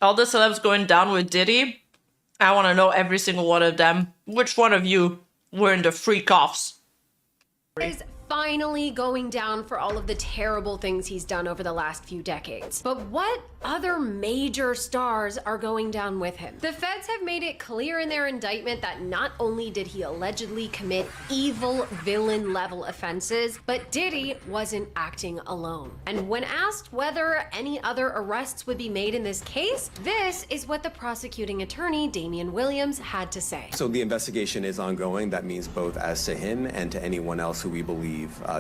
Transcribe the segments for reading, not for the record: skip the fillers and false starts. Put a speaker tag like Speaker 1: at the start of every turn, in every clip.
Speaker 1: All the celebs going down with Diddy, I want to know every single one of them. Which one of you were in the freak offs?
Speaker 2: Is finally going down for all of the terrible things he's done over the last few decades. But what other major stars are going down with him? The feds have made it clear in their indictment that not only did he allegedly commit evil villain level offenses, but Diddy wasn't acting alone. And when asked whether any other arrests would be made in this case, this is what the prosecuting attorney, Damian Williams, had to say.
Speaker 3: So the investigation is ongoing. That means both as to him and to anyone else who we believe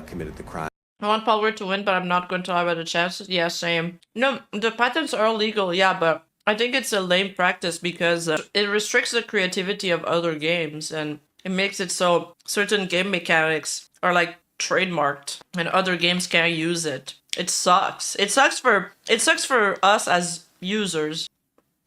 Speaker 3: committed the crime.
Speaker 1: I want Power to win, but I'm not going to talk about the chances. Yeah, same. No, the patents are illegal, yeah, but I think it's a lame practice because it restricts the creativity of other games and it makes it so certain game mechanics are like trademarked and other games can't use it. It sucks. It sucks for us as users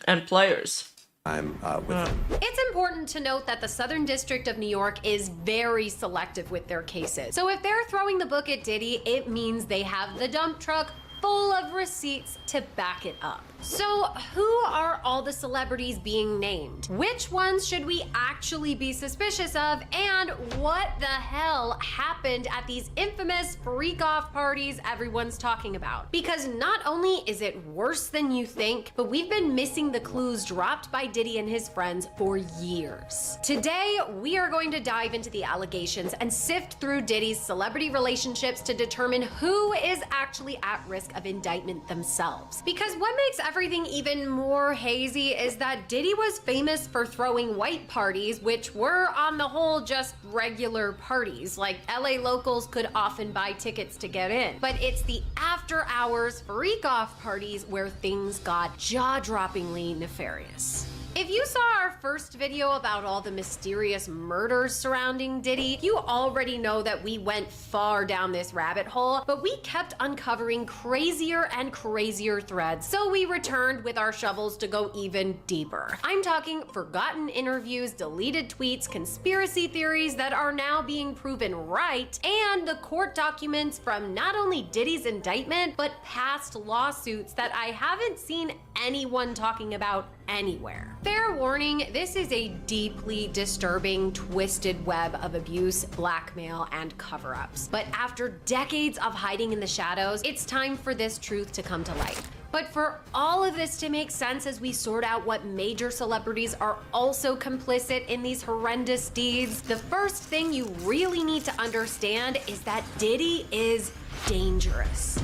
Speaker 1: and players.
Speaker 3: With him.
Speaker 2: It's important to note that the Southern District of New York is very selective with their cases. So if they're throwing the book at Diddy, it means they have the dump truck full of receipts to back it up. So who are all the celebrities being named? Which ones should we actually be suspicious of? And what the hell happened at these infamous freak-off parties everyone's talking about? Because not only is it worse than you think, but we've been missing the clues dropped by Diddy and his friends for years. Today, we are going to dive into the allegations and sift through Diddy's celebrity relationships to determine who is actually at risk of indictment themselves. Because what makes everything even more hazy is that Diddy was famous for throwing white parties, which were on the whole just regular parties. Like LA locals could often buy tickets to get in. But it's the after hours freak off parties where things got jaw-droppingly nefarious. If you saw our first video about all the mysterious murders surrounding Diddy, you already know that we went far down this rabbit hole, but we kept uncovering crazier and crazier threads, so we returned with our shovels to go even deeper. I'm talking forgotten interviews, deleted tweets, conspiracy theories that are now being proven right, and the court documents from not only Diddy's indictment, but past lawsuits that I haven't seen anyone talking about anywhere. Fair warning, this is a deeply disturbing, twisted web of abuse, blackmail, and cover-ups. But after decades of hiding in the shadows, it's time for this truth to come to light. But for all of this to make sense as we sort out what major celebrities are also complicit in these horrendous deeds, the first thing you really need to understand is that Diddy is dangerous.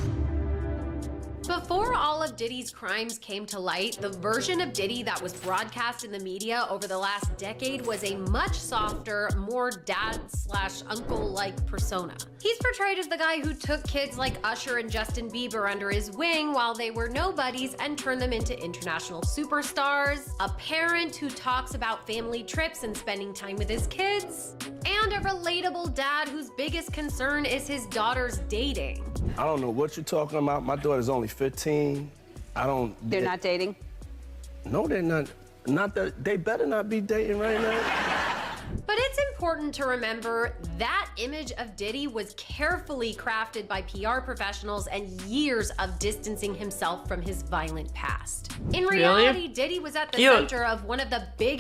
Speaker 2: Before all of Diddy's crimes came to light, the version of Diddy that was broadcast in the media over the last decade was a much softer, more dad/uncle-like persona. He's portrayed as the guy who took kids like Usher and Justin Bieber under his wing while they were nobodies and turned them into international superstars, a parent who talks about family trips and spending time with his kids, and a relatable dad whose biggest concern is his daughter's dating.
Speaker 4: I don't know what you're talking about. My daughter's only 15.
Speaker 5: They're not dating?
Speaker 4: No, they're not. Not that they better not be dating right now.
Speaker 2: But it's important to remember that image of Diddy was carefully crafted by PR professionals and years of distancing himself from his violent past. In reality, Diddy was at the center of one of the big.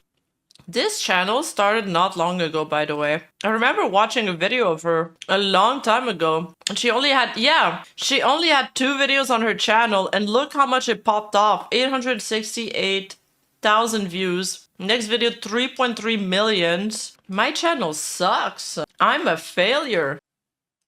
Speaker 1: This channel started not long ago, by the way. I remember watching a video of her a long time ago. And she only had 2 videos on her channel, and look how much it popped off. 868,000 views. Next video, 3.3 million. My channel sucks. I'm a failure.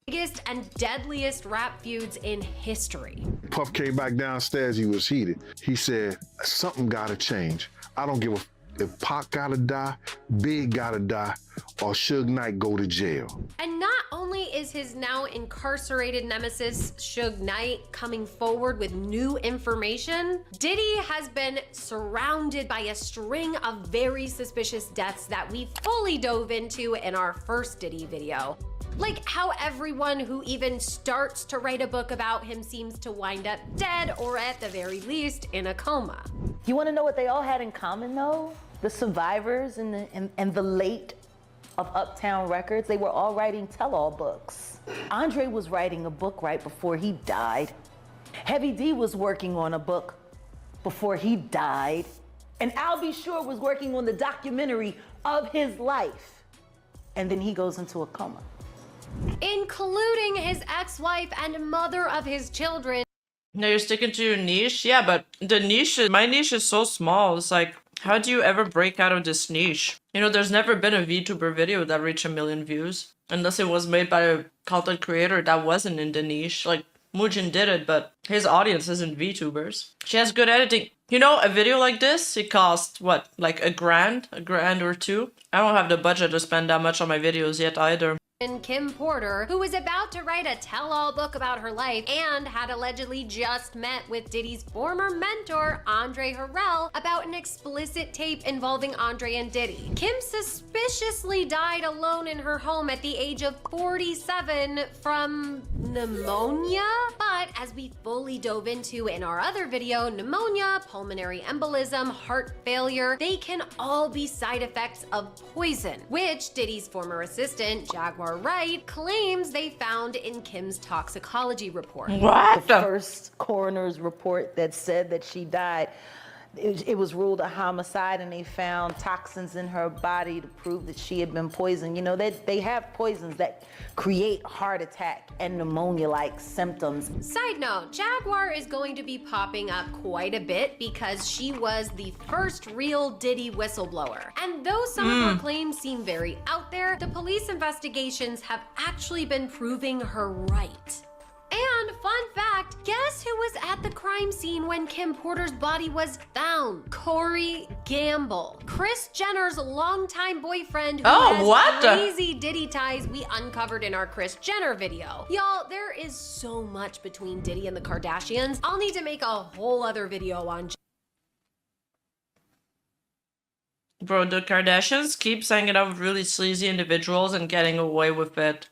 Speaker 2: Biggest and deadliest rap feuds in history.
Speaker 6: Puff came back downstairs, he was heated. He said, something gotta change. I don't give a if Pac gotta die, Big gotta die, or Suge Knight go to jail.
Speaker 2: And not only is his now incarcerated nemesis, Suge Knight, coming forward with new information, Diddy has been surrounded by a string of very suspicious deaths that we fully dove into in our first Diddy video. Like how everyone who even starts to write a book about him seems to wind up dead, or at the very least, in a coma.
Speaker 7: You wanna know what they all had in common though? The survivors and the late of Uptown Records, they were all writing tell-all books. Andre was writing a book right before he died. Heavy D was working on a book before he died. And Al B. Sure was working on the documentary of his life. And then he goes into a coma.
Speaker 2: Including his ex-wife and mother of his children.
Speaker 1: Now you're sticking to your niche? Yeah, but the niche, my niche is so small. It's like, how do you ever break out of this niche? You know, there's never been a VTuber video that reached 1 million views. Unless it was made by a content creator that wasn't in the niche. Like, Mujin did it, but his audience isn't VTubers. She has good editing. You know, a video like this, it costs, what, like a grand or two? I don't have the budget to spend that much on my videos yet either.
Speaker 2: Kim Porter, who was about to write a tell-all book about her life and had allegedly just met with Diddy's former mentor, Andre Harrell, about an explicit tape involving Andre and Diddy. Kim suspiciously died alone in her home at the age of 47 from pneumonia. But as we fully dove into in our other video, pneumonia, pulmonary embolism, heart failure, they can all be side effects of poison, which Diddy's former assistant, Jaguar Wright, claims they found in Kim's toxicology report.
Speaker 1: What?
Speaker 7: The first coroner's report that said that she died, it was ruled a homicide, and they found toxins in her body to prove that she had been poisoned. You know, they have poisons that create heart attack and pneumonia-like symptoms.
Speaker 2: Side note, Jaguar is going to be popping up quite a bit because she was the first real Diddy whistleblower. And though some of her claims seem very out there, the police investigations have actually been proving her right. And fun fact, guess who was at the crime scene when Kim Porter's body was found? Corey Gamble, Kris Jenner's longtime boyfriend who has crazy Diddy ties we uncovered in our Kris Jenner video. Y'all, there is so much between Diddy and the Kardashians. I'll need to make a whole other video on
Speaker 1: Bro, the Kardashians keep hanging out with really sleazy individuals and getting away with it.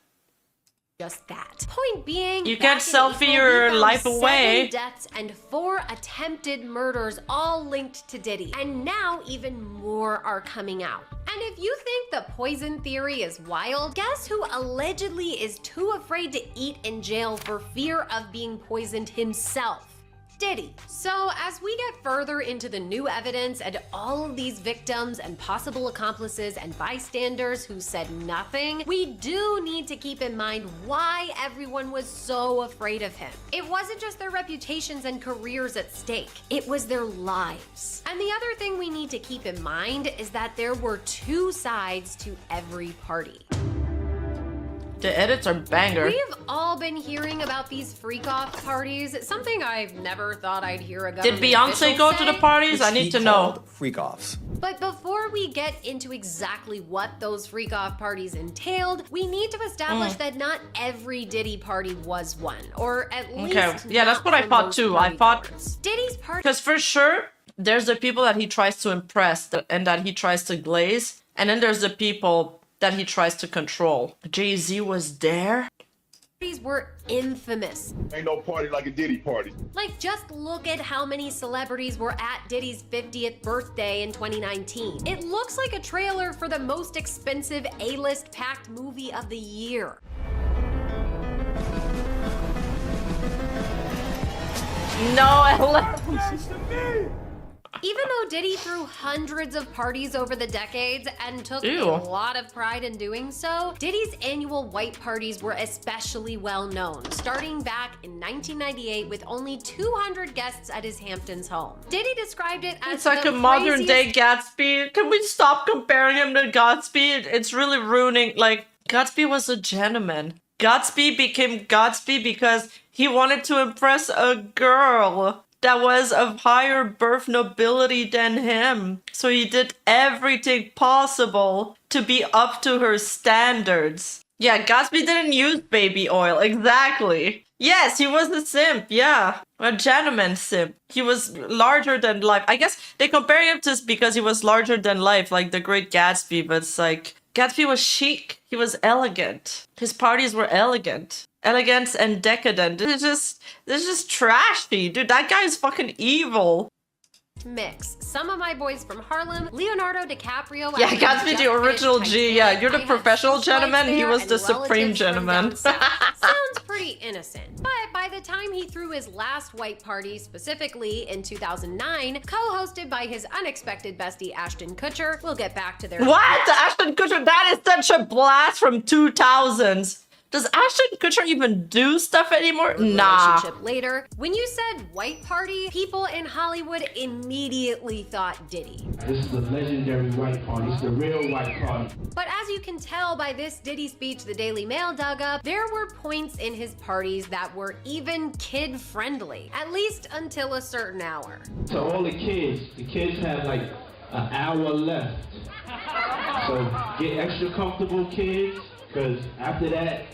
Speaker 2: just that. Point being,
Speaker 1: you can't selfie your life away.
Speaker 2: 7 deaths and 4 attempted murders, all linked to Diddy. And now even more are coming out. And if you think the poison theory is wild, guess who allegedly is too afraid to eat in jail for fear of being poisoned himself? Diddy. So as we get further into the new evidence and all of these victims and possible accomplices and bystanders who said nothing, we do need to keep in mind why everyone was so afraid of him. It wasn't just their reputations and careers at stake, it was their lives. And the other thing we need to keep in mind is that there were 2 sides to every party.
Speaker 1: The edits are banger.
Speaker 2: We've all been hearing about these freak-off parties, something I've never thought I'd hear a government
Speaker 1: Did Beyonce go to the parties? I need to know.
Speaker 3: Freak-offs.
Speaker 2: But before we get into exactly what those freak-off parties entailed, we need to establish that not every Diddy party was one, or at least
Speaker 1: yeah, that's what I thought too. I thought
Speaker 2: Diddy's party,
Speaker 1: because for sure there's the people that he tries to impress and that he tries to glaze, and then there's the people that he tries to control. Jay-Z was there.
Speaker 2: Parties were infamous.
Speaker 8: Ain't no party like a Diddy party.
Speaker 2: Like, just look at how many celebrities were at Diddy's 50th birthday in 2019. It looks like a trailer for the most expensive A-list packed movie of the year.
Speaker 1: No,
Speaker 2: Even though Diddy threw hundreds of parties over the decades and took a lot of pride in doing so, Diddy's annual white parties were especially well known, starting back in 1998 with only 200 guests at his Hamptons home. Diddy described it as
Speaker 1: it's like a modern day Gatsby. Can we stop comparing him to Gatsby? It's really ruining, like, Gatsby was a gentleman. Gatsby became Gatsby because he wanted to impress a girl that was of higher birth nobility than him. So he did everything possible to be up to her standards. Yeah, Gatsby didn't use baby oil, exactly. Yes, he was a simp, yeah. A gentleman simp. He was larger than life. I guess they compare him to because he was larger than life, like the Great Gatsby, but it's like, Gatsby was chic. He was elegant. His parties were elegant. Elegant and decadent. This is just trashy. Dude, that guy is fucking evil.
Speaker 2: Mix. Some of my boys from Harlem, Leonardo DiCaprio.
Speaker 1: Yeah, Gatsby the original G. Yeah, you're the professional gentleman. He was the supreme gentleman.
Speaker 2: Sounds pretty pretty innocent. But by the time he threw his last white party, specifically in 2009, co-hosted by his unexpected bestie Ashton Kutcher, we'll get back to their—
Speaker 1: What? Ashton Kutcher, that is such a blast from 2000s. Does Ashton Kutcher even do stuff anymore? Nah.
Speaker 2: relationship later. When you said white party, people in Hollywood immediately thought Diddy.
Speaker 9: This is the legendary white party. It's the real white party.
Speaker 2: But as you can tell by this Diddy speech the Daily Mail dug up, there were points in his parties that were even kid-friendly, at least until a certain hour.
Speaker 9: To all the kids have like an hour left. So get extra comfortable, kids, because after that,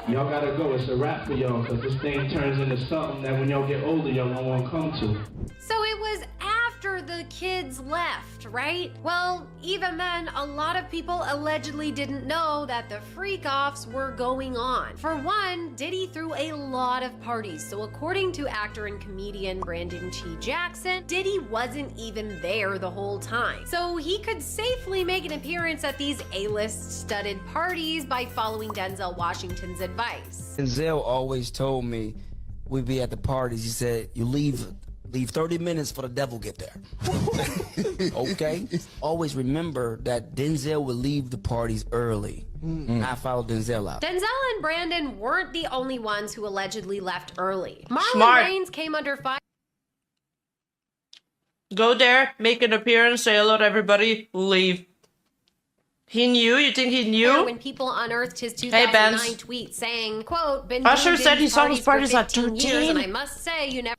Speaker 9: y'all gotta go. It's a wrap for y'all, because this thing turns into something that when y'all get older, y'all don't want to come to.
Speaker 2: So it was after the kids left, right? Well, even then, a lot of people allegedly didn't know that the freak-offs were going on. For one, Diddy threw a lot of parties, so according to actor and comedian Brandon T. Jackson, Diddy wasn't even there the whole time. So he could safely make an appearance at these A-list studded parties by following Denzel Washington's advice.
Speaker 10: Denzel always told me we'd be at the parties. He said, you leave 30 minutes for the devil get there. Okay? Always remember that Denzel would leave the parties early. I followed Denzel out.
Speaker 2: Denzel and Brandon weren't the only ones who allegedly left early. Marlon
Speaker 1: Smart.
Speaker 2: Wayans came under fire.
Speaker 1: Go there, make an appearance, say hello to everybody, leave. He knew? You think he knew?
Speaker 2: When people unearthed his
Speaker 1: Hey,
Speaker 2: 2009
Speaker 1: Benz.
Speaker 2: tweet saying, quote, been
Speaker 1: Usher
Speaker 2: doing
Speaker 1: said he
Speaker 2: these
Speaker 1: saw his parties
Speaker 2: for
Speaker 1: at
Speaker 2: 15 years,
Speaker 1: 13.
Speaker 2: and I must say, you never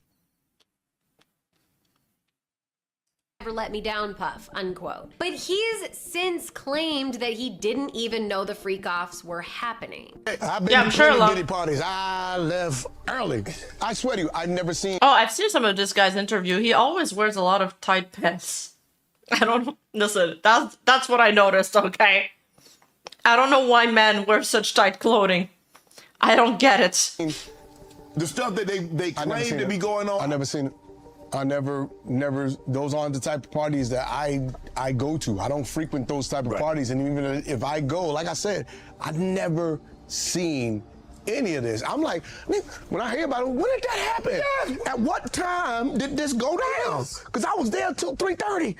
Speaker 2: let me down, Puff, unquote. But he's since claimed that he didn't even know the freak-offs were happening.
Speaker 11: I've been
Speaker 1: Yeah, I'm
Speaker 11: to
Speaker 1: sure a
Speaker 11: plenty
Speaker 1: lot-
Speaker 11: Diddy parties. I left early. I swear to you, I've never seen.
Speaker 1: Oh, I've seen some of this guy's interview. He always wears a lot of tight pants. I don't know. Listen, that's what I noticed, okay? I don't know why men wear such tight clothing. I don't get it.
Speaker 8: The stuff that they claim to be going on.
Speaker 11: I never seen it. I never, those aren't the type of parties that I go to. I don't frequent those type of parties. And even if I go, like I said, I've never seen any of this. I'm like, when I hear about it, when did that happen? At what time did this go down? Because I was there till 3:30.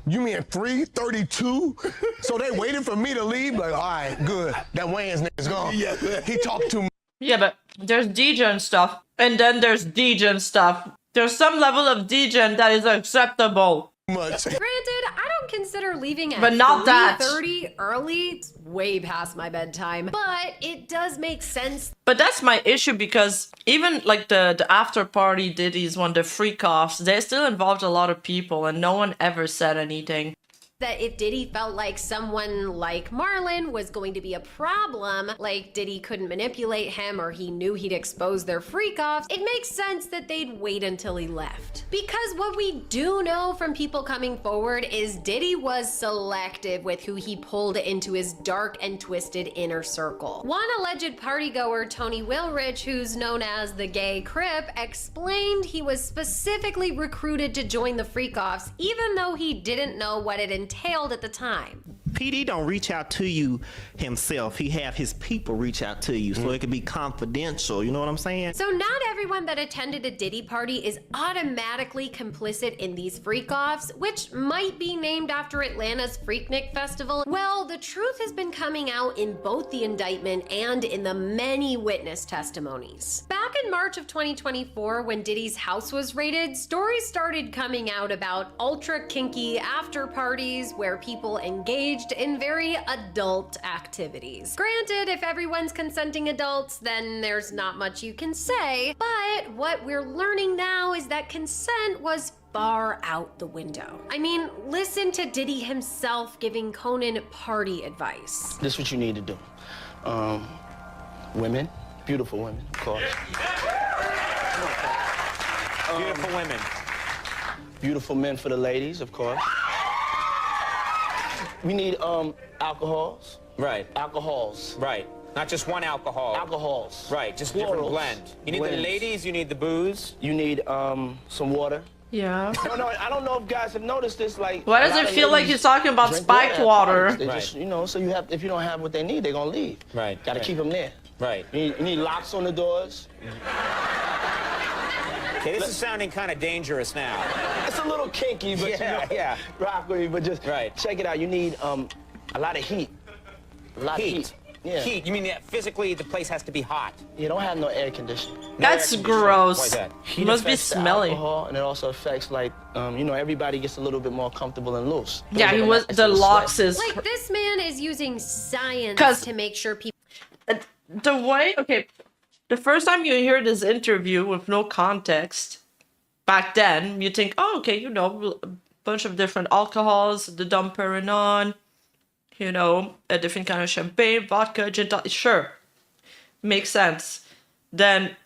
Speaker 11: You mean 3:32? So they waited for me to leave? Like, all right, good. That Wayans nigga's gone.
Speaker 8: Yeah.
Speaker 11: He talked too much.
Speaker 1: Yeah, but there's degen stuff. And then there's degen stuff. There's some level of degen that is acceptable.
Speaker 11: Much.
Speaker 2: Granted, I don't consider leaving at
Speaker 1: But not that.
Speaker 2: 3:30 early. It's way past my bedtime. But it does make sense
Speaker 1: But that's my issue, because even like the after party Diddy's one, the freak offs, they still involved a lot of people and no one ever said anything.
Speaker 2: that if Diddy felt like someone like Marlon was going to be a problem, like Diddy couldn't manipulate him or he knew he'd expose their freak-offs, it makes sense that they'd wait until he left. Because what we do know from people coming forward is Diddy was selective with who he pulled into his dark and twisted inner circle. One alleged partygoer, Tony Wilrich, who's known as the Gay Crip, explained he was specifically recruited to join the freak-offs even though he didn't know what it entailed at the time.
Speaker 12: PD don't reach out to you himself. He have his people reach out to you, so it can be confidential. You know what I'm saying?
Speaker 2: So not everyone that attended a Diddy party is automatically complicit in these freak-offs, which might be named after Atlanta's Freaknik Festival. Well, the truth has been coming out in both the indictment and in the many witness testimonies. Back in March of 2024, when Diddy's house was raided, stories started coming out about ultra kinky after parties where people engaged in very adult activities. Granted, if everyone's consenting adults, then there's not much you can say, but what we're learning now is that consent was far out the window. I mean, listen to Diddy himself giving Conan party advice.
Speaker 4: This is what you need to do. Women, beautiful women, of course.
Speaker 12: Beautiful women.
Speaker 4: Beautiful men for the ladies, of course. We need alcohols.
Speaker 12: Right.
Speaker 4: Alcohols.
Speaker 12: Right. Not just one alcohol.
Speaker 4: Alcohols.
Speaker 12: Right. Just a different
Speaker 4: Plurals.
Speaker 12: blend. You need the
Speaker 4: Blends.
Speaker 12: ladies. You need the booze.
Speaker 4: You need some water.
Speaker 1: Yeah.
Speaker 4: No, I don't know if guys have noticed this. Like,
Speaker 1: Why
Speaker 4: a
Speaker 1: does
Speaker 4: lot
Speaker 1: it
Speaker 4: of
Speaker 1: feel like
Speaker 4: ladies
Speaker 1: he's talking about
Speaker 4: drink
Speaker 1: spiked
Speaker 4: at
Speaker 1: water?
Speaker 4: parties. They
Speaker 12: Right.
Speaker 4: just, you know, so you have, if you don't have what they need, they're gonna leave.
Speaker 12: Right.
Speaker 4: Got to keep them there.
Speaker 13: Right.
Speaker 4: You need locks on the doors.
Speaker 13: Okay, this is sounding kind of dangerous now.
Speaker 4: It's a little kinky, but
Speaker 13: yeah.
Speaker 4: Rock with me, but just check it out. You need a lot of heat. A lot of heat. Yeah.
Speaker 13: Heat. You mean that physically the place has to be hot?
Speaker 4: You don't have no air conditioning.
Speaker 1: That's gross.
Speaker 13: Why is that?
Speaker 4: Heat
Speaker 1: Must be
Speaker 4: affects the
Speaker 1: smelly.
Speaker 4: alcohol, and it also affects everybody gets a little bit more comfortable and loose.
Speaker 1: Yeah, he was the locks is
Speaker 2: Like, this man is using science to make sure people.
Speaker 1: the way. Okay, the first time you hear this interview with no context, back then you think, oh, okay, a bunch of different alcohols, the Dom Perignon, a different kind of champagne, vodka, gin tonic. Sure, makes sense. Then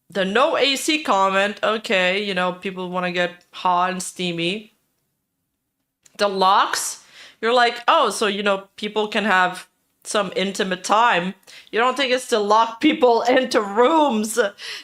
Speaker 1: the no AC comment, okay, people want to get hot and steamy. The locks, you're like, oh, so, people can have some intimate time. You don't think it's to lock people into rooms.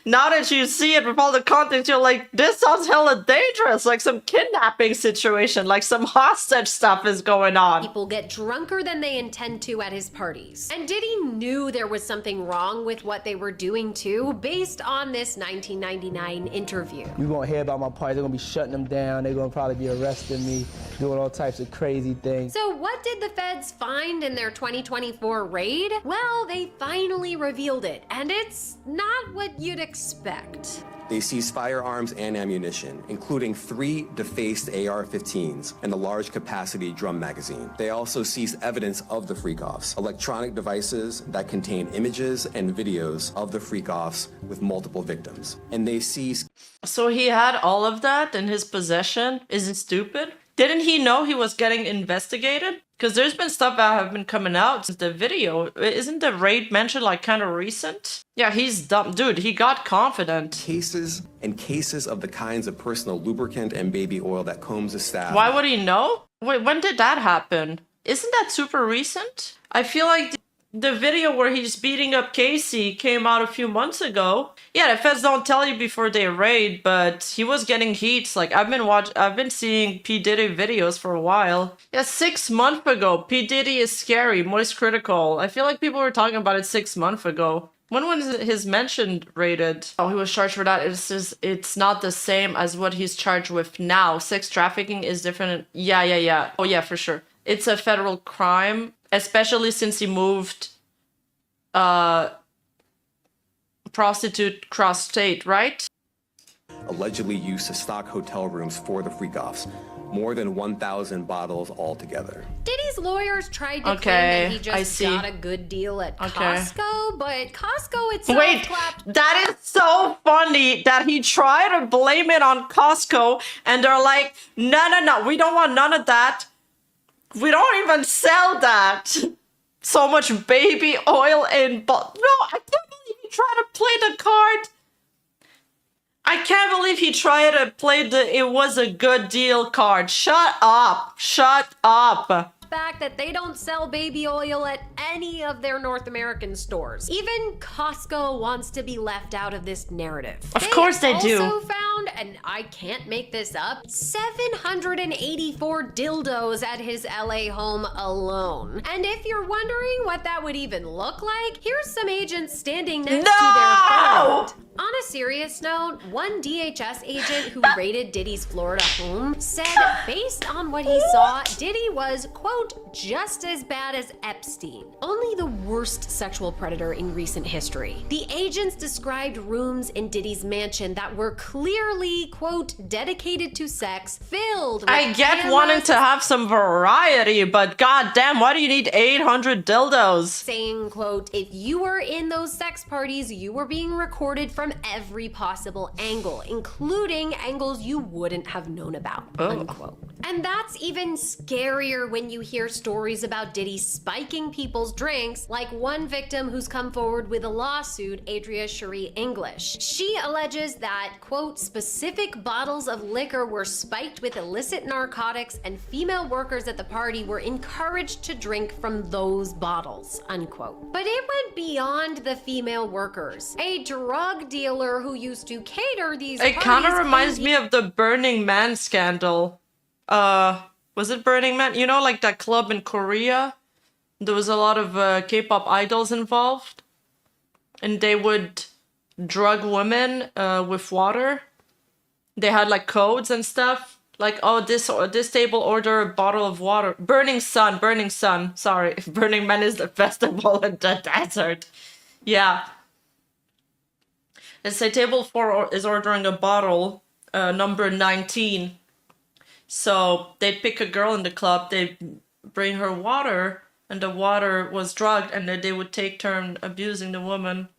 Speaker 1: Now that you see it with all the context, you're like, this sounds hella dangerous, like some kidnapping situation, like some hostage stuff is going on.
Speaker 2: People get drunker than they intend to at his parties. And Diddy knew there was something wrong with what they were doing too, based on this 1999 interview.
Speaker 14: You're gonna hear about my parties, they're gonna be shutting them down, they're gonna probably be arresting me, doing all types of crazy things.
Speaker 2: So what did the feds find in their 2024 raid? Well, they finally revealed it, and it's not what you'd expect.
Speaker 3: They seized firearms and ammunition, including 3 defaced AR-15s and a large capacity drum magazine. They also seized evidence of the freak-offs, electronic devices that contain images and videos of the freak-offs with multiple victims. And they seized...
Speaker 1: So he had all of that in his possession? Is it stupid? Didn't he know he was getting investigated? Because there's been stuff that have been coming out since the video. Isn't the raid mentioned like kind of recent? Yeah, he's dumb. Dude, he got confident.
Speaker 3: Cases and cases of the kinds of personal lubricant and baby oil that Combs' staff...
Speaker 1: Why would he know? Wait, when did that happen? Isn't that super recent? I feel like the video where he's beating up Casey came out a few months ago. Yeah, the feds don't tell you before they raid, but he was getting heats. Like, I've been seeing P. Diddy videos for a while. Yeah, 6 months ago. P. Diddy is scary, moist critical. I feel like people were talking about it 6 months ago. When was his mention rated? Oh, he was charged for that. It's not the same as what he's charged with now. Sex trafficking is different. Yeah. Oh, yeah, for sure. It's a federal crime, especially since he moved prostitute cross-state, right?
Speaker 3: Allegedly used to stock hotel rooms for the freak-offs. More than 1,000 bottles altogether.
Speaker 2: Diddy's lawyers tried to claim that he just got a good deal at Costco, but Costco itself clapped.
Speaker 1: That is so funny that he tried to blame it on Costco, and they're like, no, we don't want none of that. We don't even sell that. So much baby oil and... No, I can't believe he tried to play the card. I can't believe he tried to play the it was a good deal card. Shut up. Shut up.
Speaker 2: Fact that they don't sell baby oil at any of their North American stores. Even Costco wants to be left out of this narrative.
Speaker 1: Of course they do.
Speaker 2: They also found, and I can't make this up, 784 dildos at his LA home alone. And if you're wondering what that would even look like, here's some agents standing next to their friend. On a serious note, one DHS agent who raided Diddy's Florida home said based on what he saw, Diddy was, quote, just as bad as Epstein, only the worst sexual predator in recent history. The agents described rooms in Diddy's mansion that were clearly, quote, dedicated to sex, filled with
Speaker 1: I get wanting to have some variety, but goddamn, why do you need 800 dildos?
Speaker 2: Saying, quote, if you were in those sex parties, you were being recorded from every possible angle, including angles you wouldn't have known about, unquote. And that's even scarier when you hear stories about Diddy spiking people's drinks, like one victim who's come forward with a lawsuit, Adria Cherie English. She alleges that, quote, specific bottles of liquor were spiked with illicit narcotics and female workers at the party were encouraged to drink from those bottles, unquote. But it went beyond the female workers. A drug dealer who used to cater these parties.
Speaker 1: It kind of reminds me of the Burning Man scandal. Was it Burning Man? You know, like that club in Korea there was a lot of K-pop idols involved, and they would drug women with water. They had like codes and stuff. Like, oh, this table order a bottle of water. Burning Sun. Sorry, Burning Man is the festival in the desert. Yeah. Let's say table 4 is ordering a bottle, number 19. So they pick a girl in the club, they bring her water, and the water was drugged, and then they would take turn abusing the woman.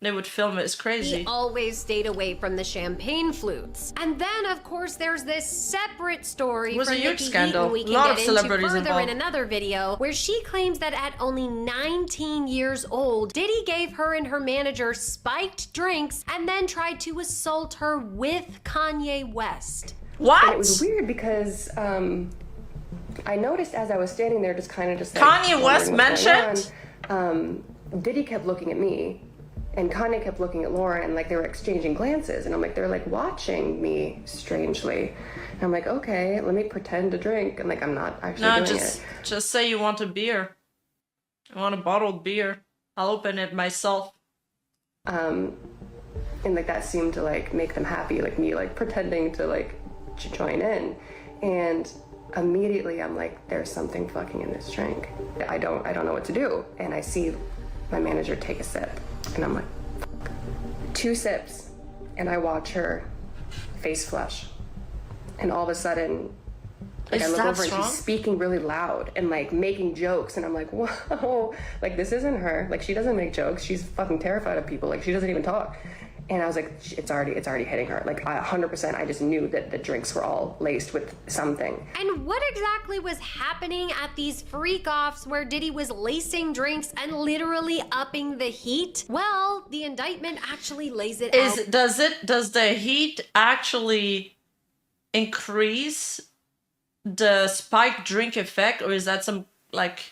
Speaker 1: They would film it. It's crazy.
Speaker 2: He always stayed away from the champagne flutes. And then, of course, there's this separate story
Speaker 1: It was
Speaker 2: from
Speaker 1: a huge
Speaker 2: Nikki
Speaker 1: scandal.
Speaker 2: Eaton we can
Speaker 1: A lot
Speaker 2: get
Speaker 1: of
Speaker 2: into
Speaker 1: celebrities
Speaker 2: further
Speaker 1: involved.
Speaker 2: in another video, where she claims that at only 19 years old, Diddy gave her and her manager spiked drinks and then tried to assault her with Kanye West.
Speaker 1: What?
Speaker 15: And it was weird because I noticed as I was standing there, just like
Speaker 1: Kanye West
Speaker 15: wondering what's
Speaker 1: mentioned?
Speaker 15: going on, Diddy kept looking at me, and Kanye kept looking at Lauren, and like they were exchanging glances, and I'm like, they're like watching me strangely. And I'm like, okay, let me pretend to drink, and like I'm not actually doing it.
Speaker 1: Just say you want a beer. I want a bottled beer. I'll open it myself.
Speaker 15: And like that seemed to like make them happy, like me like pretending to like join in. And immediately I'm like, there's something fucking in this drink. I don't know what to do. And I see my manager take a sip, and I'm like, fuck. 2 sips, and I watch her face flush. And all of a sudden, like I look over and she's speaking really loud and like making jokes, and I'm like, whoa, like this isn't her. Like she doesn't make jokes. She's fucking terrified of people. Like she doesn't even talk. And I was like, it's already hitting her. Like 100%, I just knew that the drinks were all laced with something.
Speaker 2: And what exactly was happening at these freak-offs where Diddy was lacing drinks and literally upping the heat? Well, the indictment actually lays it out.
Speaker 1: Does the heat actually increase the spiked drink effect, or is that some like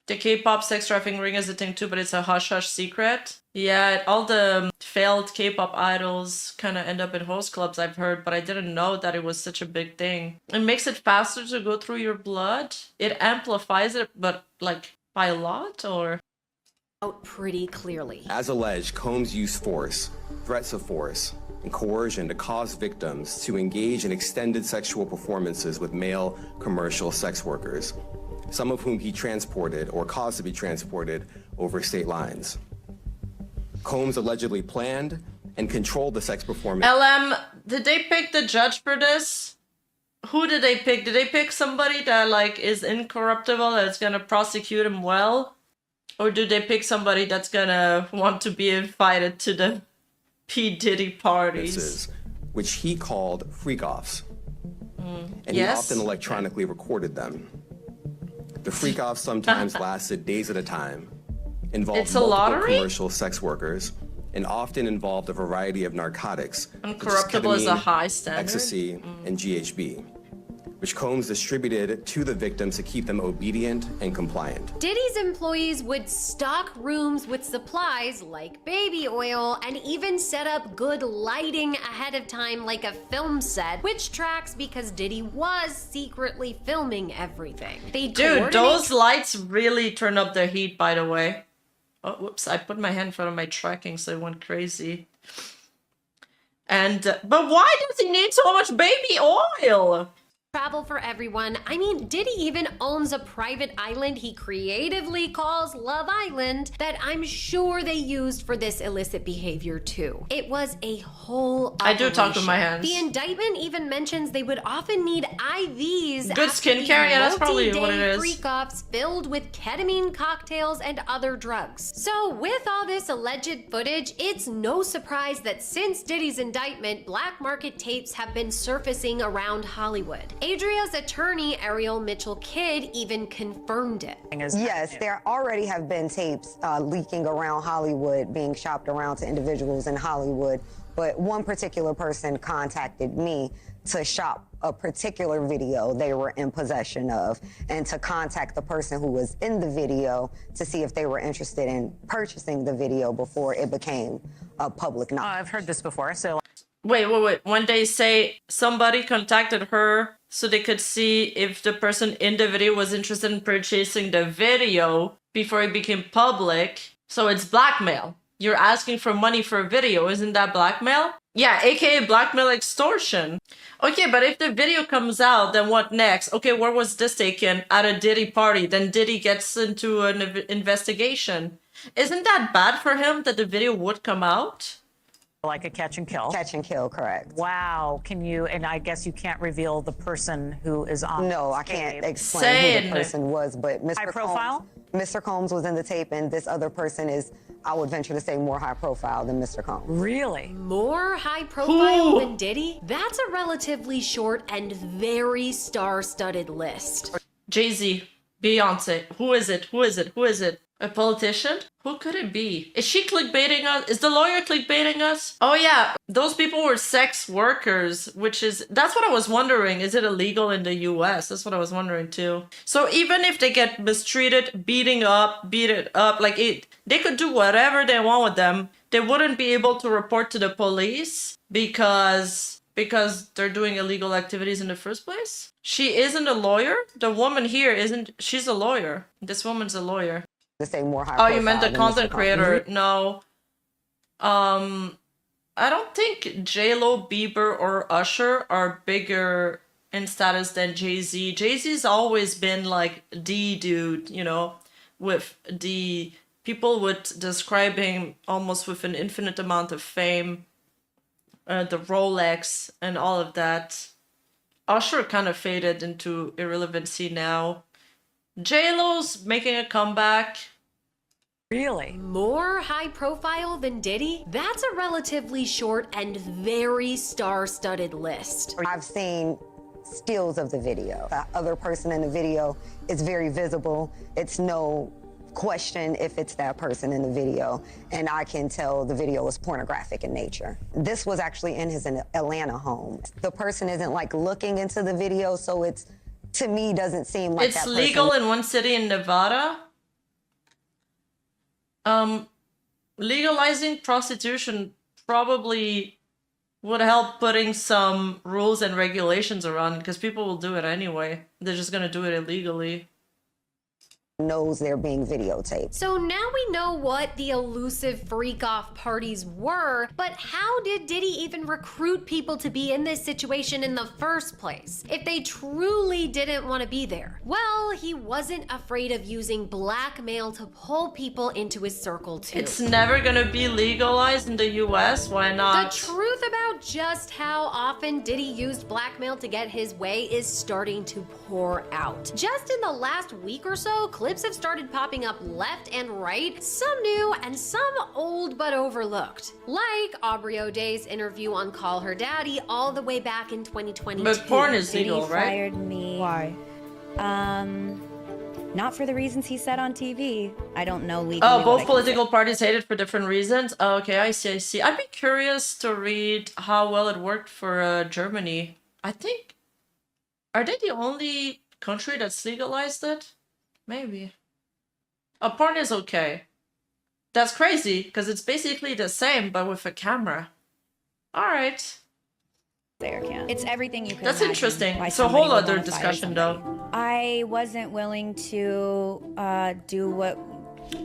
Speaker 1: the K-pop sex trafficking ring is a thing too, but it's a hush-hush secret? Yeah, all the failed K-pop idols kind of end up in host clubs, I've heard, but I didn't know that it was such a big thing. It makes it faster to go through your blood. It amplifies it, but like by a lot, or?
Speaker 2: Out pretty clearly.
Speaker 3: As alleged, Combs used force, threats of force, and coercion to cause victims to engage in extended sexual performances with male commercial sex workers, some of whom he transported or caused to be transported over state lines. Combs allegedly planned and controlled the sex performance.
Speaker 1: LM, did they pick the judge for this? Who did they pick? Did they pick somebody that like is incorruptible, that's gonna prosecute him well? Or do they pick somebody that's gonna want to be invited to the P. Diddy parties?
Speaker 3: Which he called freak-offs. And
Speaker 1: Yes.
Speaker 3: he often electronically recorded them. The freak-offs sometimes lasted days at a time, involved
Speaker 1: It's a
Speaker 3: multiple
Speaker 1: lottery?
Speaker 3: commercial sex workers, and often involved a variety of narcotics,
Speaker 1: Uncorruptible is a high standard.
Speaker 3: ecstasy, and GHB, which Combs distributed to the victims to keep them obedient and compliant.
Speaker 2: Diddy's employees would stock rooms with supplies like baby oil and even set up good lighting ahead of time like a film set, which tracks because Diddy was secretly filming everything.
Speaker 1: Dude, those lights really turn up the heat, by the way. Oh, whoops, I put my hand in front of my tracking, so it went crazy. And, but why does he need so much baby oil?
Speaker 2: Travel for everyone. I mean, Diddy even owns a private island he creatively calls Love Island that I'm sure they used for this illicit behavior too. It was a whole
Speaker 1: I do talk with my
Speaker 2: operation.
Speaker 1: hands.
Speaker 2: The indictment even mentions they would often need IVs.
Speaker 1: Good
Speaker 2: after these
Speaker 1: skincare? Yeah, that's probably what it
Speaker 2: multi-day
Speaker 1: is.
Speaker 2: freak-offs filled with ketamine cocktails and other drugs. So with all this alleged footage, it's no surprise that since Diddy's indictment, black market tapes have been surfacing around Hollywood. Adria's attorney, Ariel Mitchell-Kidd, even confirmed it.
Speaker 16: Yes, there already have been tapes leaking around Hollywood, being shopped around to individuals in Hollywood, but one particular person contacted me to shop a particular video they were in possession of and to contact the person who was in the video to see if they were interested in purchasing the video before it became a public knowledge.
Speaker 17: I've heard this before, so...
Speaker 1: Wait. When they say somebody contacted her so they could see if the person in the video was interested in purchasing the video before it became public, so it's blackmail. You're asking for money for a video, isn't that blackmail? Yeah, aka blackmail extortion. Okay, but if the video comes out, then what next? Okay, where was this taken? At a Diddy party. Then Diddy gets into an investigation. Isn't that bad for him that the video would come out?
Speaker 17: Like a catch and kill.
Speaker 16: Catch and kill, correct.
Speaker 17: Wow. Can you, and I guess you can't reveal the person who is on
Speaker 16: No, I can't explain who the person was, but Mr.
Speaker 17: High profile?
Speaker 16: Mr. Combs was in the tape, and this other person is, I would venture to say, more high profile than Mr. Combs.
Speaker 17: Really?
Speaker 2: More high profile than Diddy? That's a relatively short and very star-studded list.
Speaker 1: Jay-Z, Beyonce, who is it? Who is it? Who is it? A politician? Who could it be? Is she clickbaiting us? Is the lawyer clickbaiting us? Oh yeah, those people were sex workers, which is, that's what I was wondering. Is it illegal in the US? That's what I was wondering too. So even if they get mistreated, beat it up, like they could do whatever they want with them. They wouldn't be able to report to the police because they're doing illegal activities in the first place. She isn't a lawyer. The woman here isn't, she's a lawyer. This woman's a lawyer.
Speaker 16: To say more high
Speaker 1: Oh,
Speaker 16: profile
Speaker 1: you meant the
Speaker 16: than
Speaker 1: content
Speaker 16: Mr.
Speaker 1: creator?
Speaker 16: Combs.
Speaker 1: No. I don't think J-Lo, Bieber, or Usher are bigger in status than Jay-Z. Jay-Z's always been like the dude, you know, with the people would describe him almost with an infinite amount of fame, the Rolex and all of that. Usher kind of faded into irrelevancy now. J-Lo's making a comeback.
Speaker 17: Really?
Speaker 2: More high profile than Diddy? That's a relatively short and very star-studded list.
Speaker 16: I've seen stills of the video. The other person in the video is very visible. It's no question if it's that person in the video, and I can tell the video is pornographic in nature. This was actually in his Atlanta home. The person isn't like looking into the video, so it's, to me, doesn't seem like
Speaker 1: It's legal in one city in Nevada. Legalizing prostitution probably would help putting some rules and regulations around, because people will do it anyway. They're just gonna do it illegally.
Speaker 16: knows they're being videotaped.
Speaker 2: So now we know what the elusive freak-off parties were, but how did Diddy even recruit people to be in this situation in the first place, if they truly didn't want to be there? Well, he wasn't afraid of using blackmail to pull people into his circle too.
Speaker 1: It's never gonna be legalized in the US, why not?
Speaker 2: The truth about just how often Diddy used blackmail to get his way is starting to pour out. Just in the last week or so, clips have started popping up left and right, some new and some old but overlooked. Like Aubrey O'Day's interview on Call Her Daddy all the way back in 2022.
Speaker 1: But porn is legal,
Speaker 18: Diddy
Speaker 1: right?
Speaker 18: fired me. Why? Not for the reasons he said on TV. I don't know legally.
Speaker 1: Oh,
Speaker 18: what I
Speaker 1: both
Speaker 18: can
Speaker 1: political parties hate it for different reasons? Oh, okay, I see, I see. I'd be curious to read how well it worked for Germany. I think... Are they the only country that's legalized it? Maybe. Oh, porn is okay. That's crazy, because it's basically the same, but with a camera. Alright.
Speaker 18: There, can. It's everything you can.
Speaker 1: That's
Speaker 18: imagine
Speaker 1: interesting.
Speaker 18: why
Speaker 1: It's a
Speaker 18: somebody
Speaker 1: whole
Speaker 18: would
Speaker 1: other
Speaker 18: wanna fire
Speaker 1: discussion,
Speaker 18: somebody.
Speaker 1: though.
Speaker 18: I wasn't willing to do what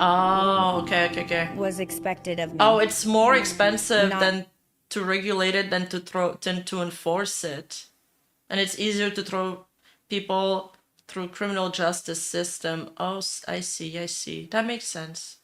Speaker 1: Oh, okay.
Speaker 18: was expected of me.
Speaker 1: Oh, it's more expensive
Speaker 18: Not-
Speaker 1: than to regulate it than to enforce it. And it's easier to throw people through criminal justice system. Oh, I see. That makes sense.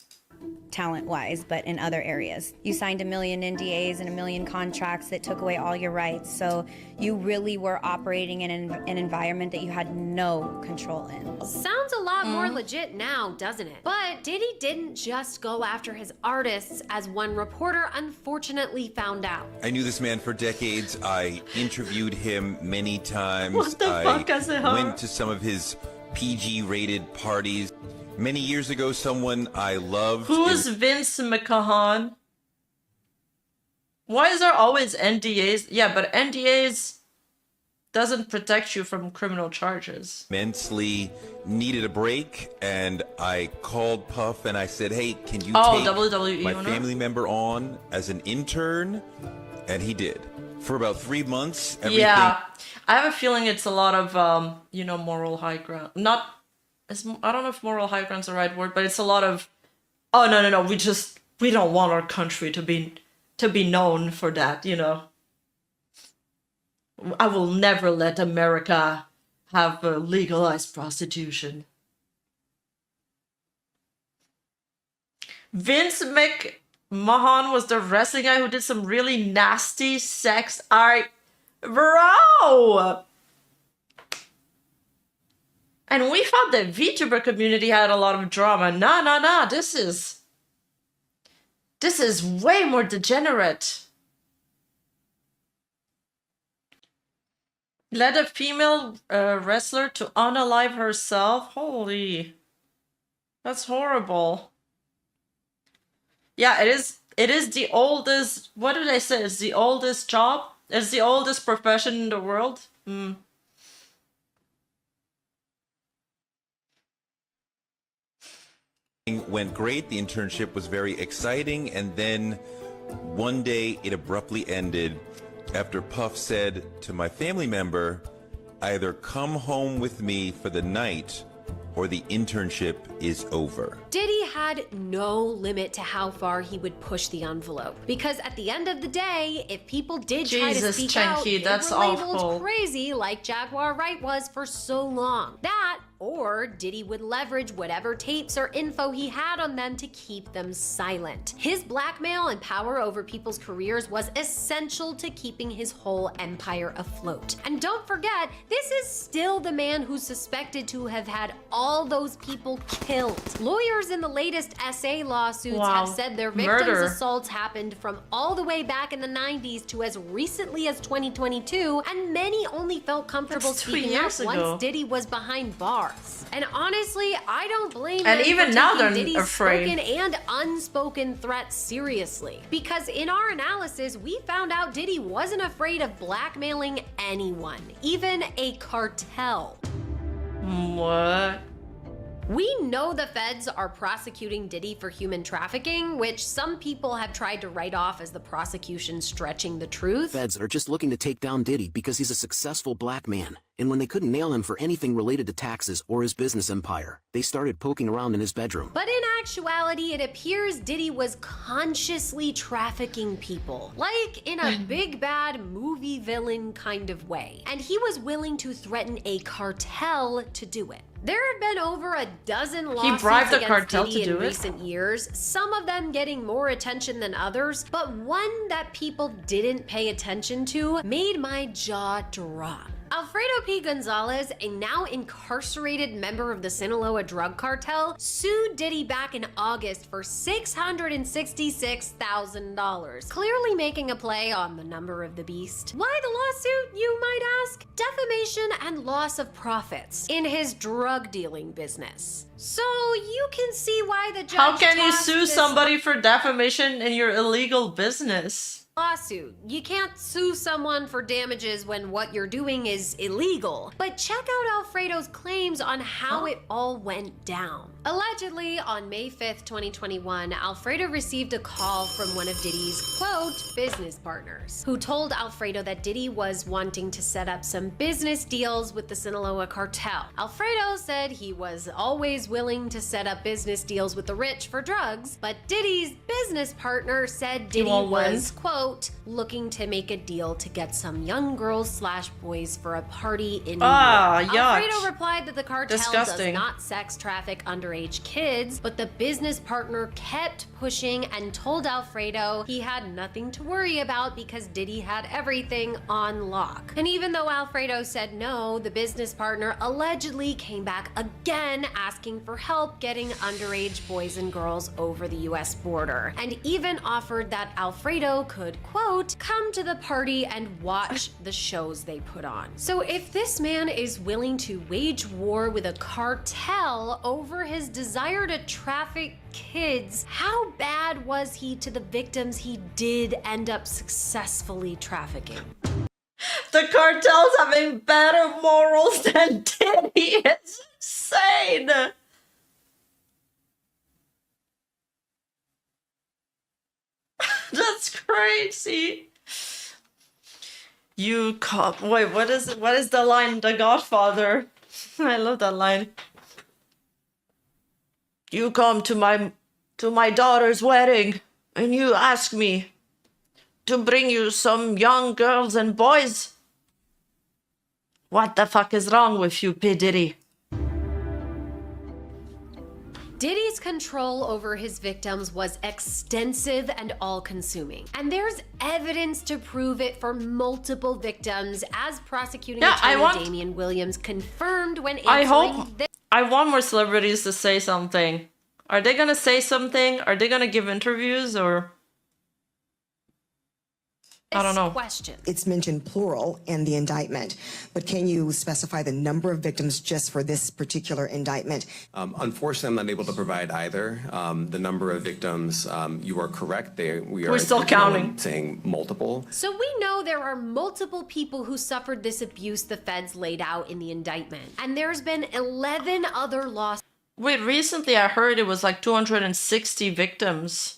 Speaker 18: talent-wise, but in other areas. You signed 1 million NDAs and 1 million contracts that took away all your rights. So you really were operating in an environment that you had no control in.
Speaker 2: Sounds a lot more legit now, doesn't it? But Diddy didn't just go after his artists, as one reporter unfortunately found out.
Speaker 19: I knew this man for decades. I interviewed him many times.
Speaker 1: What the fuck, Azehar?
Speaker 19: went to some of his PG-rated parties. Many years ago, someone I loved...
Speaker 1: Who is Vince McCahan? Why is there always NDAs? Yeah, but NDAs doesn't protect you from criminal charges.
Speaker 19: Immensely needed a break, and I called Puff and I said, hey, can you
Speaker 1: Oh,
Speaker 19: take
Speaker 1: WWE
Speaker 19: my
Speaker 1: owner?
Speaker 19: family member on as an intern? And he did. For about 3 months, everything.
Speaker 1: Yeah, I have a feeling it's a lot of you know, moral high ground. Not as I don't know if moral high ground's the right word, but it's a lot of, oh no, we don't want our country to be known for that, you know. I will never let America have legalized prostitution. Vince McMahon was the wrestling guy who did some really nasty sex art. Bro! And we thought the Vtuber community had a lot of drama. Nah. This is way more degenerate. Led a female wrestler to unalive herself. Holy. That's horrible. Yeah, it is the oldest, what did I say? It's the oldest job? It's the oldest profession in the world?
Speaker 19: Went great. The internship was very exciting, and then one day it abruptly ended after Puff said to my family member, either come home with me for the night or the internship is over.
Speaker 2: Diddy had no limit to how far he would push the envelope. Because at the end of the day, if people did try to speak out, they
Speaker 1: that's
Speaker 2: were labeled
Speaker 1: awful.
Speaker 2: crazy like Jaguar Wright was for so long. That, or Diddy would leverage whatever tapes or info he had on them to keep them silent. His blackmail and power over people's careers was essential to keeping his whole empire afloat. And don't forget, this is still the man who's suspected to have had all those people killed. Lawyers in the latest SA lawsuits have said their victims' assaults happened from all the way back in the 90s to as recently as 2022, and many only felt comfortable speaking out once Diddy was behind bars. And honestly, I don't blame them
Speaker 1: even
Speaker 2: for
Speaker 1: now
Speaker 2: taking
Speaker 1: they're
Speaker 2: Diddy's
Speaker 1: afraid.
Speaker 2: spoken and unspoken threats seriously. Because in our analysis, we found out Diddy wasn't afraid of blackmailing anyone, even a cartel.
Speaker 1: What?
Speaker 2: We know the feds are prosecuting Diddy for human trafficking, which some people have tried to write off as the prosecution stretching the truth.
Speaker 20: Feds are just looking to take down Diddy because he's a successful black man. And when they couldn't nail him for anything related to taxes or his business empire, they started poking around in his bedroom.
Speaker 2: But in actuality, it appears Diddy was consciously trafficking people, like in a big bad movie villain kind of way. And he was willing to threaten a cartel to do it. There have been over a dozen lawsuits
Speaker 1: bribed the
Speaker 2: against
Speaker 1: cartel
Speaker 2: Diddy
Speaker 1: to do
Speaker 2: in
Speaker 1: it?
Speaker 2: recent years, some of them getting more attention than others, but one that people didn't pay attention to made my jaw drop. Alfredo P. Gonzalez, a now incarcerated member of the Sinaloa drug cartel, sued Diddy back in August for $666,000, clearly making a play on the number of the beast. Why the lawsuit, you might ask? Defamation and loss of profits in his drug dealing business. So you can see why the judge
Speaker 1: How can you
Speaker 2: tossed
Speaker 1: sue
Speaker 2: this
Speaker 1: somebody for defamation in your illegal business?
Speaker 2: lawsuit. You can't sue someone for damages when what you're doing is illegal. But check out Alfredo's claims on how it all went down. Allegedly, on May 5th, 2021, Alfredo received a call from one of Diddy's, quote, business partners, who told Alfredo that Diddy was wanting to set up some business deals with the Sinaloa cartel. Alfredo said he was always willing to set up business deals with the rich for drugs, but Diddy's business partner said Diddy was, quote, looking to make a deal to get some young girls / boys for a party in New York.
Speaker 1: yuck.
Speaker 2: Alfredo replied that the cartel
Speaker 1: Disgusting.
Speaker 2: does not sex traffic underage kids, but the business partner kept pushing and told Alfredo he had nothing to worry about because Diddy had everything on lock. And even though Alfredo said no, the business partner allegedly came back again asking for help getting underage boys and girls over the US border, and even offered that Alfredo could, quote, come to the party and watch the shows they put on. So if this man is willing to wage war with a cartel over his desire to traffic kids, how bad was he to the victims he did end up successfully trafficking?
Speaker 1: The cartel's having better morals than Diddy. It's insane. That's crazy. You come. Wait, what is it? What is the line? The Godfather. I love that line. You come to my daughter's wedding, and you ask me to bring you some young girls and boys. What the fuck is wrong with you, P. Diddy?
Speaker 2: Diddy's control over his victims was extensive and all-consuming. And there's evidence to prove it for multiple victims, as prosecuting attorney Damian Williams confirmed when answering
Speaker 1: I want more celebrities to say something. Are they gonna say something? Are they gonna give interviews, or... I don't know.
Speaker 21: It's mentioned plural in the indictment, but can you specify the number of victims just for this particular indictment?
Speaker 3: Unfortunately, I'm not able to provide either. The number of victims, you are correct. We're
Speaker 1: still counting.
Speaker 3: Saying multiple.
Speaker 2: So we know there are multiple people who suffered this abuse the feds laid out in the indictment. And there's been 11 other lawsuits.
Speaker 1: Wait, recently I heard it was like 260 victims.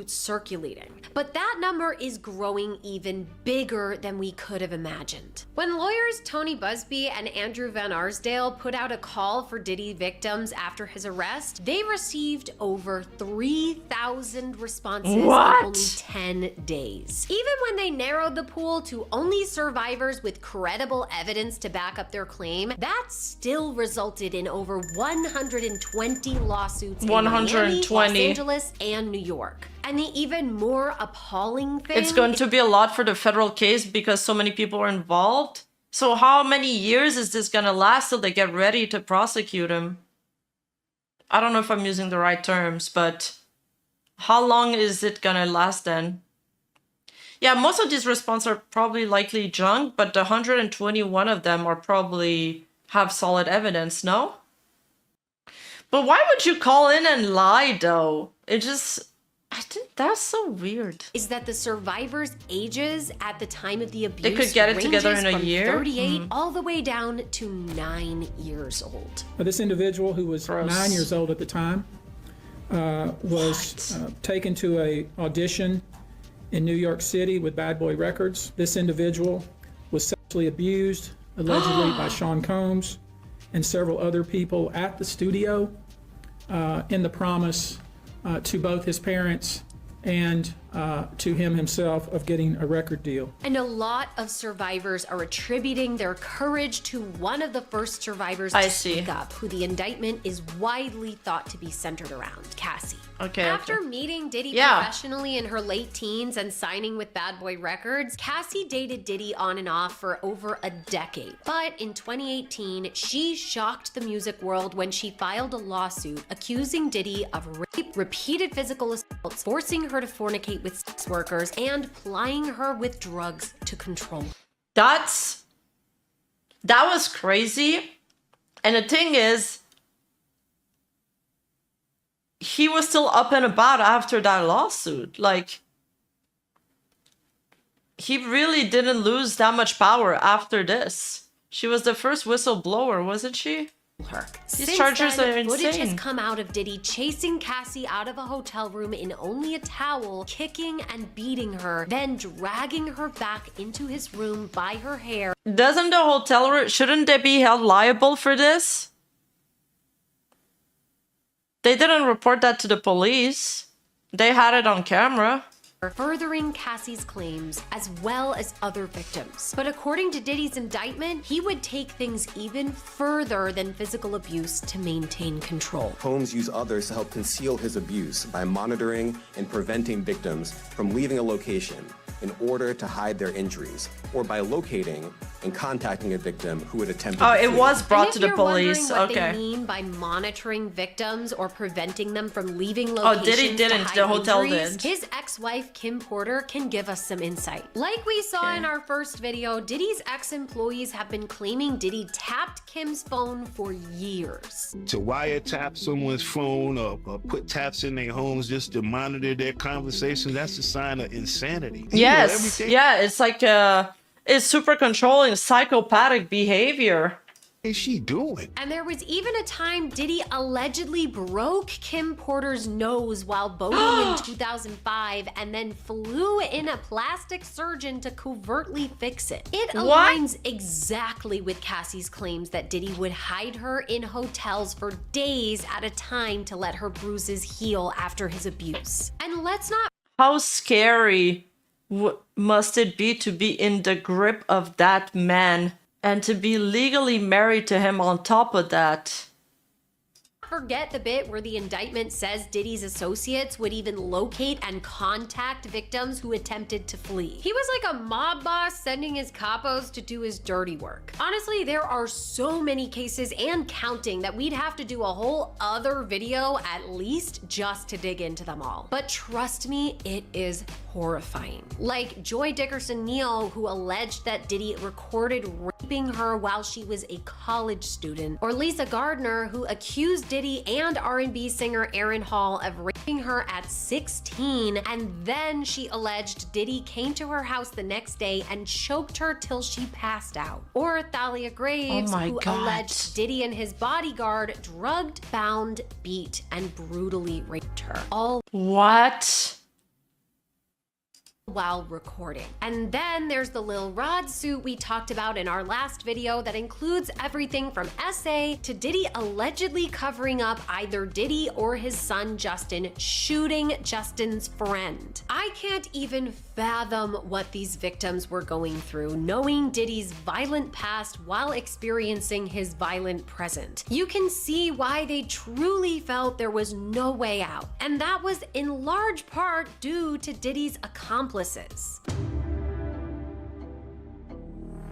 Speaker 2: Circulating. But that number is growing even bigger than we could have imagined. When lawyers Tony Busby and Andrew Van Arsdale put out a call for Diddy victims after his arrest, they received over 3,000 responses in only 10 days. Even when they narrowed the pool to only survivors with credible evidence to back up their claim, that still resulted in over 120 lawsuits in Miami, Los Angeles, and New York. And the even more appalling thing...
Speaker 1: It's going to be a lot for the federal case because so many people are involved. So how many years is this going to last till they get ready to prosecute him? I don't know if I'm using the right terms, but how long is it going to last then? Yeah, most of these responses are probably likely junk, but the 121 of them are probably have solid evidence, no? But why would you call in and lie, though? It just... I think that's so weird.
Speaker 2: Is that the survivors' ages at the time of the abuse
Speaker 1: they could get it together in a
Speaker 2: from
Speaker 1: year?
Speaker 2: 38 all the way down to 9 years old.
Speaker 22: This individual, who was 9 years old at the time, was taken to an audition in New York City with Bad Boy Records. This individual was sexually abused, allegedly by Sean Combs and several other people at the studio in the promise to both his parents and to him himself of getting a record deal.
Speaker 2: And a lot of survivors are attributing their courage to one of the first survivors to speak up, who the indictment is widely thought to be centered around, Cassie. After meeting Diddy professionally in her late teens and signing with Bad Boy Records, Cassie dated Diddy on and off for over a decade. But in 2018, she shocked the music world when she filed a lawsuit accusing Diddy of rape, repeated physical assaults, forcing her to fornicate with sex workers, and plying her with drugs to control.
Speaker 1: That was crazy. And the thing is, he was still up and about after that lawsuit. Like, he really didn't lose that much power after this. She was the first whistleblower, wasn't she? These charges are insane.
Speaker 2: Footage has come out of Diddy chasing Cassie out of a hotel room in only a towel, kicking and beating her, then dragging her back into his room by her hair.
Speaker 1: Doesn't the hotel room, shouldn't they be held liable for this? They didn't report that to the police. They had it on camera.
Speaker 2: Furthering Cassie's claims as well as other victims. But according to Diddy's indictment, he would take things even further than physical abuse to maintain control.
Speaker 3: Combs used others to help conceal his abuse by monitoring and preventing victims from leaving a location in order to hide their injuries, or by locating and contacting a victim who had attempted to
Speaker 1: it
Speaker 3: flee.
Speaker 1: was brought to the
Speaker 2: And if you're
Speaker 1: police.
Speaker 2: wondering what
Speaker 1: Okay.
Speaker 2: they mean by monitoring victims or preventing them from leaving locations
Speaker 1: Diddy didn't.
Speaker 2: to hide
Speaker 1: The hotel
Speaker 2: injuries,
Speaker 1: did.
Speaker 2: his ex-wife Kim Porter can give us some insight. Like we saw in our first video, Diddy's ex-employees have been claiming Diddy tapped Kim's phone for years.
Speaker 9: To wiretap someone's phone or put taps in their homes just to monitor their conversations, that's a sign of insanity.
Speaker 1: Yes, yeah, it's like it's super controlling, psychopathic behavior.
Speaker 8: is she doing?
Speaker 2: And there was even a time Diddy allegedly broke Kim Porter's nose while boating in 2005 and then flew in a plastic surgeon to covertly fix it. It aligns exactly with Cassie's claims that Diddy would hide her in hotels for days at a time to let her bruises heal after his abuse. And let's not—
Speaker 1: How scary must it be to be in the grip of that man and to be legally married to him on top of that?
Speaker 2: forget the bit where the indictment says Diddy's associates would even locate and contact victims who attempted to flee. He was like a mob boss sending his capos to do his dirty work. Honestly, there are so many cases and counting that we'd have to do a whole other video at least just to dig into them all. But trust me, it is horrifying. Like Joy Dickerson-Neal, who alleged that Diddy recorded raping her while she was a college student, or Lisa Gardner, who accused Diddy and R&B singer Aaron Hall of raping her at 16, and then she alleged Diddy came to her house the next day and choked her till she passed out. Or Thalia Graves, who alleged Diddy and his bodyguard drugged, bound, beat, and brutally raped her. All while recording. And then there's the Lil Rod suit we talked about in our last video that includes everything from SA to Diddy allegedly covering up either Diddy or his son Justin shooting Justin's friend. I can't even fathom what these victims were going through, knowing Diddy's violent past while experiencing his violent present. You can see why they truly felt there was no way out, and that was in large part due to Diddy's accomplices.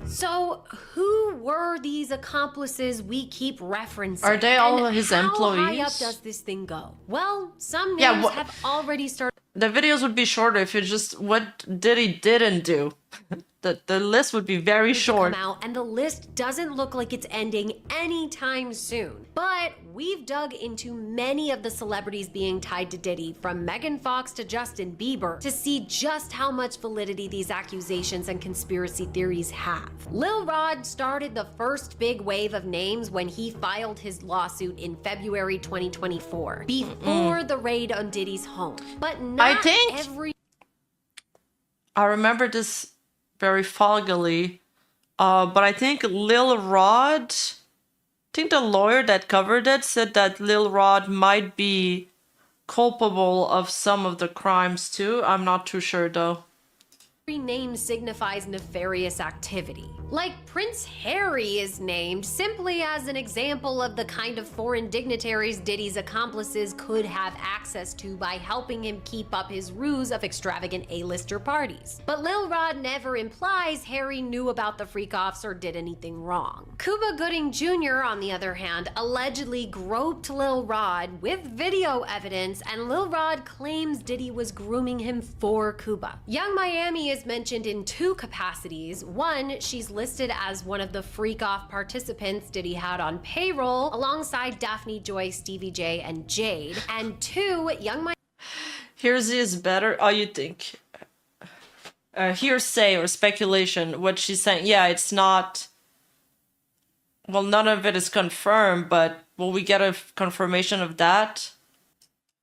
Speaker 2: So, who were these accomplices we keep referencing?
Speaker 1: Are they all
Speaker 2: and
Speaker 1: his
Speaker 2: how
Speaker 1: employees?
Speaker 2: high up does this thing go? Well, some names have already started.
Speaker 1: The videos would be shorter if you just what Diddy didn't do. The list would be very short.
Speaker 2: Come out, and the list doesn't look like it's ending anytime soon. But we've dug into many of the celebrities being tied to Diddy, from Megan Fox to Justin Bieber, to see just how much validity these accusations and conspiracy theories have. Lil Rod started the first big wave of names when he filed his lawsuit in February 2024, before the raid on Diddy's home. But not every—
Speaker 1: I remember this very foggily, but I think Lil Rod, the lawyer that covered it said that Lil Rod might be culpable of some of the crimes too. I'm not too sure though.
Speaker 2: Every name signifies nefarious activity. Like Prince Harry is named simply as an example of the kind of foreign dignitaries Diddy's accomplices could have access to by helping him keep up his ruse of extravagant A-lister parties. But Lil Rod never implies Harry knew about the freak-offs or did anything wrong. Cuba Gooding Jr., on the other hand, allegedly groped Lil Rod with video evidence, and Lil Rod claims Diddy was grooming him for Cuba. Young Miami is mentioned in two capacities. One, she's listed as one of the freak-off participants Diddy had on payroll, alongside Daphne Joy, Stevie J, and Jade. And two, Young Miami—
Speaker 1: Here's is better. Oh, you think? Hearsay or speculation. What she's saying. Yeah, it's not. Well, none of it is confirmed, but will we get a confirmation of that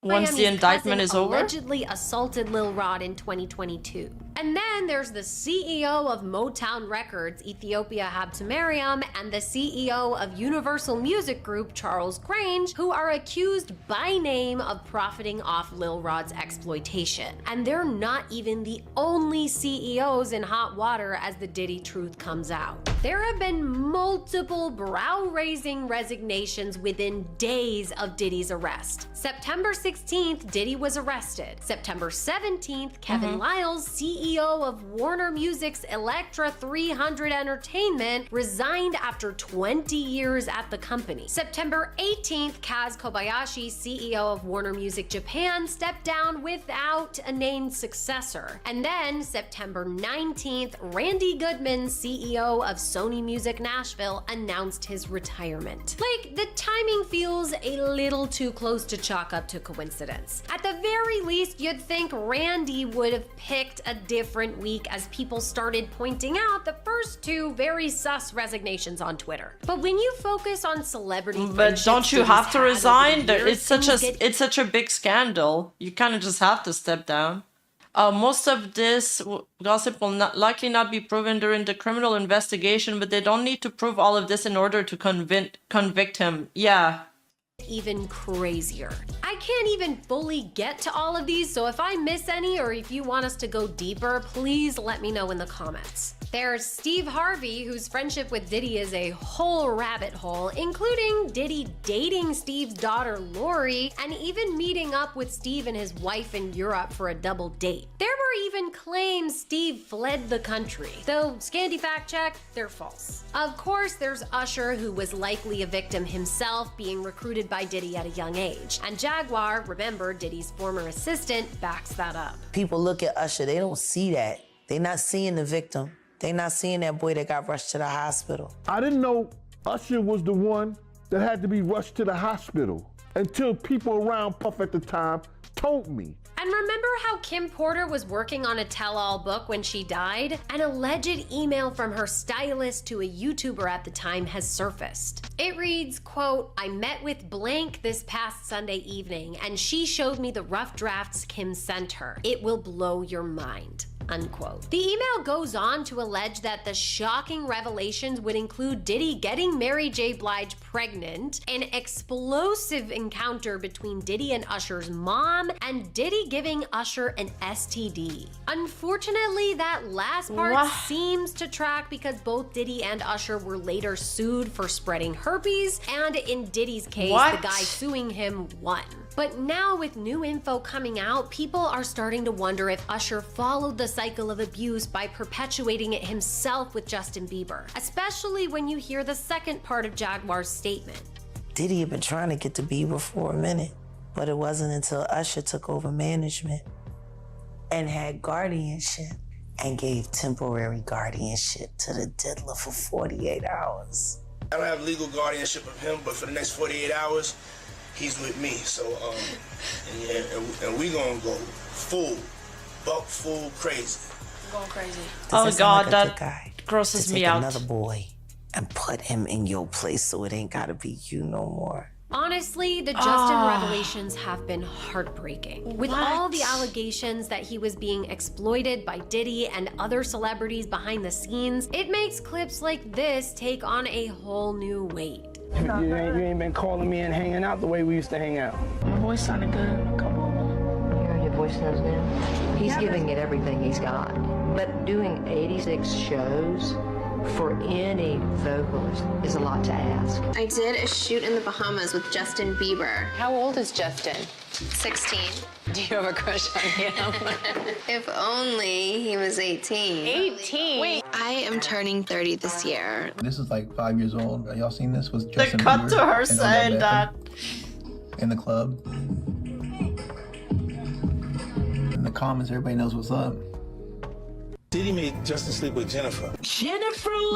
Speaker 1: once the indictment is over?
Speaker 2: Allegedly assaulted Lil Rod in 2022. And then there's the CEO of Motown Records, Ethiopia Habtemariam, and the CEO of Universal Music Group, Charles Grange, who are accused by name of profiting off Lil Rod's exploitation. And they're not even the only CEOs in hot water as the Diddy truth comes out. There have been multiple brow-raising resignations within days of Diddy's arrest. September 16th, Diddy was arrested. September 17th, Kevin Liles, CEO of Warner Music's Elektra 300 Entertainment, resigned after 20 years at the company. September 18th, Kaz Kobayashi, CEO of Warner Music Japan, stepped down without a named successor. And then September 19th, Randy Goodman, CEO of Sony Music Nashville announced his retirement. Like, the timing feels a little too close to chalk up to coincidence. At the very least, you'd think Randy would have picked a different week as people started pointing out the first two very sus resignations on Twitter. But when you focus on celebrity
Speaker 1: But don't you have to resign? It's such
Speaker 2: it's
Speaker 1: such a big scandal. You kind of just have to step down. Most of this gossip will likely not be proven during the criminal investigation, but they don't need to prove all of this in order to convict him. Yeah.
Speaker 2: Even crazier. I can't even fully get to all of these, so if I miss any or if you want us to go deeper, please let me know in the comments. There's Steve Harvey, whose friendship with Diddy is a whole rabbit hole, including Diddy dating Steve's daughter Lori, and even meeting up with Steve and his wife in Europe for a double date. There were even claims Steve fled the country, though Scandy fact check, they're false. Of course, there's Usher, who was likely a victim himself, being recruited by Diddy at a young age. And Jaguar, remember, Diddy's former assistant, backs that up.
Speaker 5: People look at Usher, they don't see that. They're not seeing the victim. They're not seeing that boy that got rushed to the hospital.
Speaker 8: I didn't know Usher was the one that had to be rushed to the hospital until people around Puff at the time told me.
Speaker 2: And remember how Kim Porter was working on a tell-all book when she died? An alleged email from her stylist to a YouTuber at the time has surfaced. It reads, quote, "I met with blank this past Sunday evening, and she showed me the rough drafts Kim sent her. It will blow your mind." Unquote. The email goes on to allege that the shocking revelations would include Diddy getting Mary J. Blige pregnant, an explosive encounter between Diddy and Usher's mom, and Diddy giving Usher an STD. Unfortunately, that last part seems to track because both Diddy and Usher were later sued for spreading herpes, and in Diddy's case, the guy suing him won. But now with new info coming out, people are starting to wonder if Usher followed the cycle of abuse by perpetuating it himself with Justin Bieber, especially when you hear the second part of Jaguar's statement.
Speaker 5: Diddy had been trying to get to Bieber for a minute, but it wasn't until Usher took over management and had guardianship and gave temporary guardianship to the diddler for 48 hours.
Speaker 6: I don't have legal guardianship of him, but for the next 48 hours, he's with me. So, and we gonna go buck full crazy.
Speaker 1: Going crazy. Oh God, that grosses me out.
Speaker 5: Another boy and put him in your place so it ain't gotta be you no more.
Speaker 2: Honestly, the Justin revelations have been heartbreaking. With all the allegations that he was being exploited by Diddy and other celebrities behind the scenes, it makes clips like this take on a whole new weight.
Speaker 4: You ain't been calling me and hanging out the way we used to hang out.
Speaker 23: My voice sounded good. Come on.
Speaker 24: You know your voice sounds now? He's giving it everything he's got. But doing 86 shows for any vocalist is a lot to ask.
Speaker 25: I did a shoot in the Bahamas with Justin Bieber.
Speaker 24: How old is Justin?
Speaker 25: 16.
Speaker 24: Do you have a crush on him?
Speaker 25: If only he was 18.
Speaker 24: 18? Wait.
Speaker 25: I am turning 30 this year.
Speaker 26: This is like 5 years old. Y'all seen this? Was Justin
Speaker 1: They cut
Speaker 26: Bieber
Speaker 1: to her
Speaker 26: and
Speaker 1: saying that.
Speaker 26: in the club. In the comments, everybody knows what's up.
Speaker 6: Diddy made Justin sleep with Jennifer.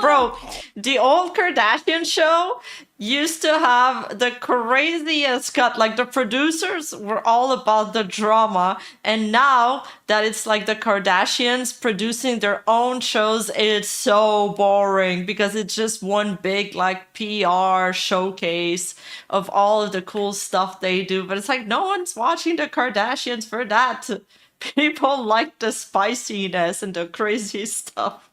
Speaker 1: Bro, the old Kardashian show used to have the craziest cut. Like, the producers were all about the drama. And now that it's like the Kardashians producing their own shows, it's so boring because it's just one big, like, PR showcase of all of the cool stuff they do. But it's like, no one's watching the Kardashians for that. People like the spiciness and the crazy stuff.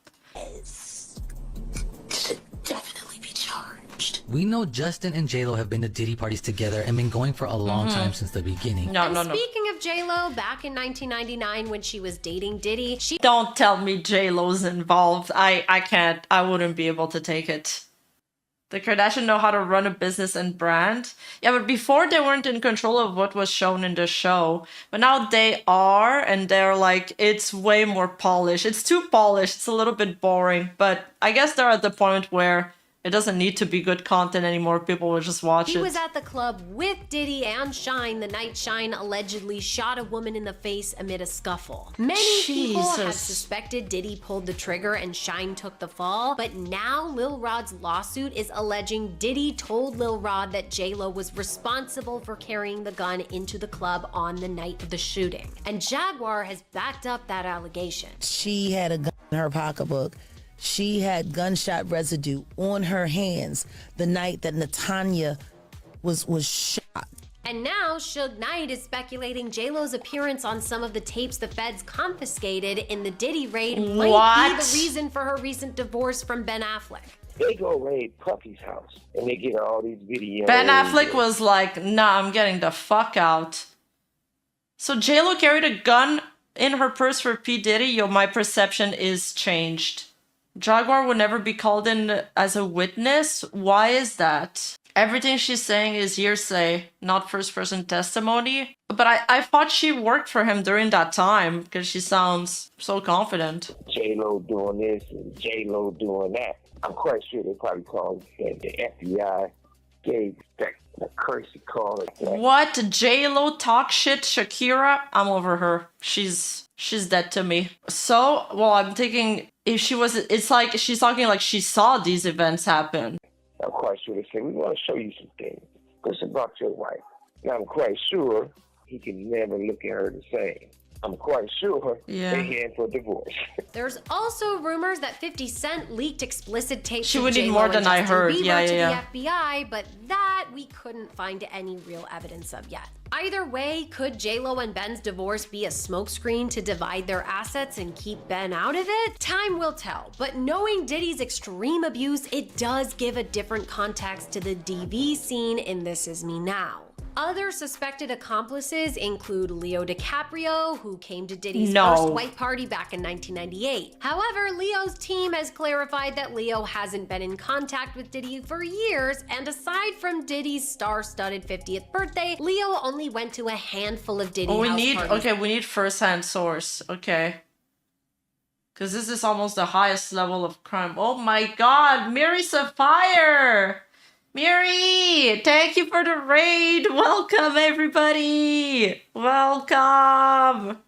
Speaker 24: Definitely be charged.
Speaker 27: We know Justin and J-Lo have been to Diddy parties together and been going for a long time since the beginning.
Speaker 2: Speaking of J-Lo, back in 1999 when she was dating Diddy, she—
Speaker 1: Don't tell me J-Lo's involved. I can't. I wouldn't be able to take it. The Kardashians know how to run a business and brand. Yeah, but before they weren't in control of what was shown in the show. But now they are, and they're like, it's way more polished. It's too polished. It's a little bit boring. But I guess they're at the point where It doesn't need to be good content anymore. People will just watch
Speaker 2: He
Speaker 1: it.
Speaker 2: was at the club with Diddy and Shine the night Shine allegedly shot a woman in the face amid a scuffle. Many people have
Speaker 1: Jesus.
Speaker 2: suspected Diddy pulled the trigger and Shine took the fall, but now Lil Rod's lawsuit is alleging Diddy told Lil Rod that J-Lo was responsible for carrying the gun into the club on the night of the shooting. And Jaguar has backed up that allegation.
Speaker 5: She had a gun in her pocketbook. She had gunshot residue on her hands the night that Natanya was shot.
Speaker 2: And now Suge Knight is speculating J-Lo's appearance on some of the tapes the feds confiscated in the Diddy raid might be the reason for her recent divorce from Ben Affleck.
Speaker 7: They go raid Puffy's house and they get all these videos.
Speaker 1: Ben Affleck was like, nah, I'm getting the fuck out. So J-Lo carried a gun in her purse for P. Diddy? Yo, my perception is changed. Jaguar would never be called in as a witness? Why is that? Everything she's saying is hearsay, not first-person testimony. But I thought she worked for him during that time, because she sounds so confident.
Speaker 7: J-Lo doing this and J-Lo doing that. I'm quite sure they probably called the FBI, gave that a courtesy call.
Speaker 1: What? J-Lo talk shit Shakira? I'm over her. She's dead to me. So, well, I'm thinking if she was, it's like she's talking like she saw these events happen.
Speaker 7: I'm quite sure they said, we want to show you some things. This about your wife. And I'm quite sure he can never look at her the same. I'm quite sure they're heading for a divorce.
Speaker 2: There's also rumors that 50 Cent leaked explicit tapes
Speaker 1: She
Speaker 2: of
Speaker 1: would need
Speaker 2: J-Lo
Speaker 1: more
Speaker 2: and
Speaker 1: than I
Speaker 2: Justin
Speaker 1: heard.
Speaker 2: Bieber
Speaker 1: Yeah.
Speaker 2: to the FBI, but that we couldn't find any real evidence of yet. Either way, could J-Lo and Ben's divorce be a smokescreen to divide their assets and keep Ben out of it? Time will tell, but knowing Diddy's extreme abuse, it does give a different context to the DV scene in This Is Me Now. Other suspected accomplices include Leo DiCaprio, who came to Diddy's first white party back in 1998. However, Leo's team has clarified that Leo hasn't been in contact with Diddy for years, and aside from Diddy's star-studded 50th birthday, Leo only went to a handful of Diddy house parties.
Speaker 1: We need first-hand source. Okay. Because this is almost the highest level of crime. Oh my god, Mary Sapphire! Miri, thank you for the raid. Welcome, everybody. Welcome.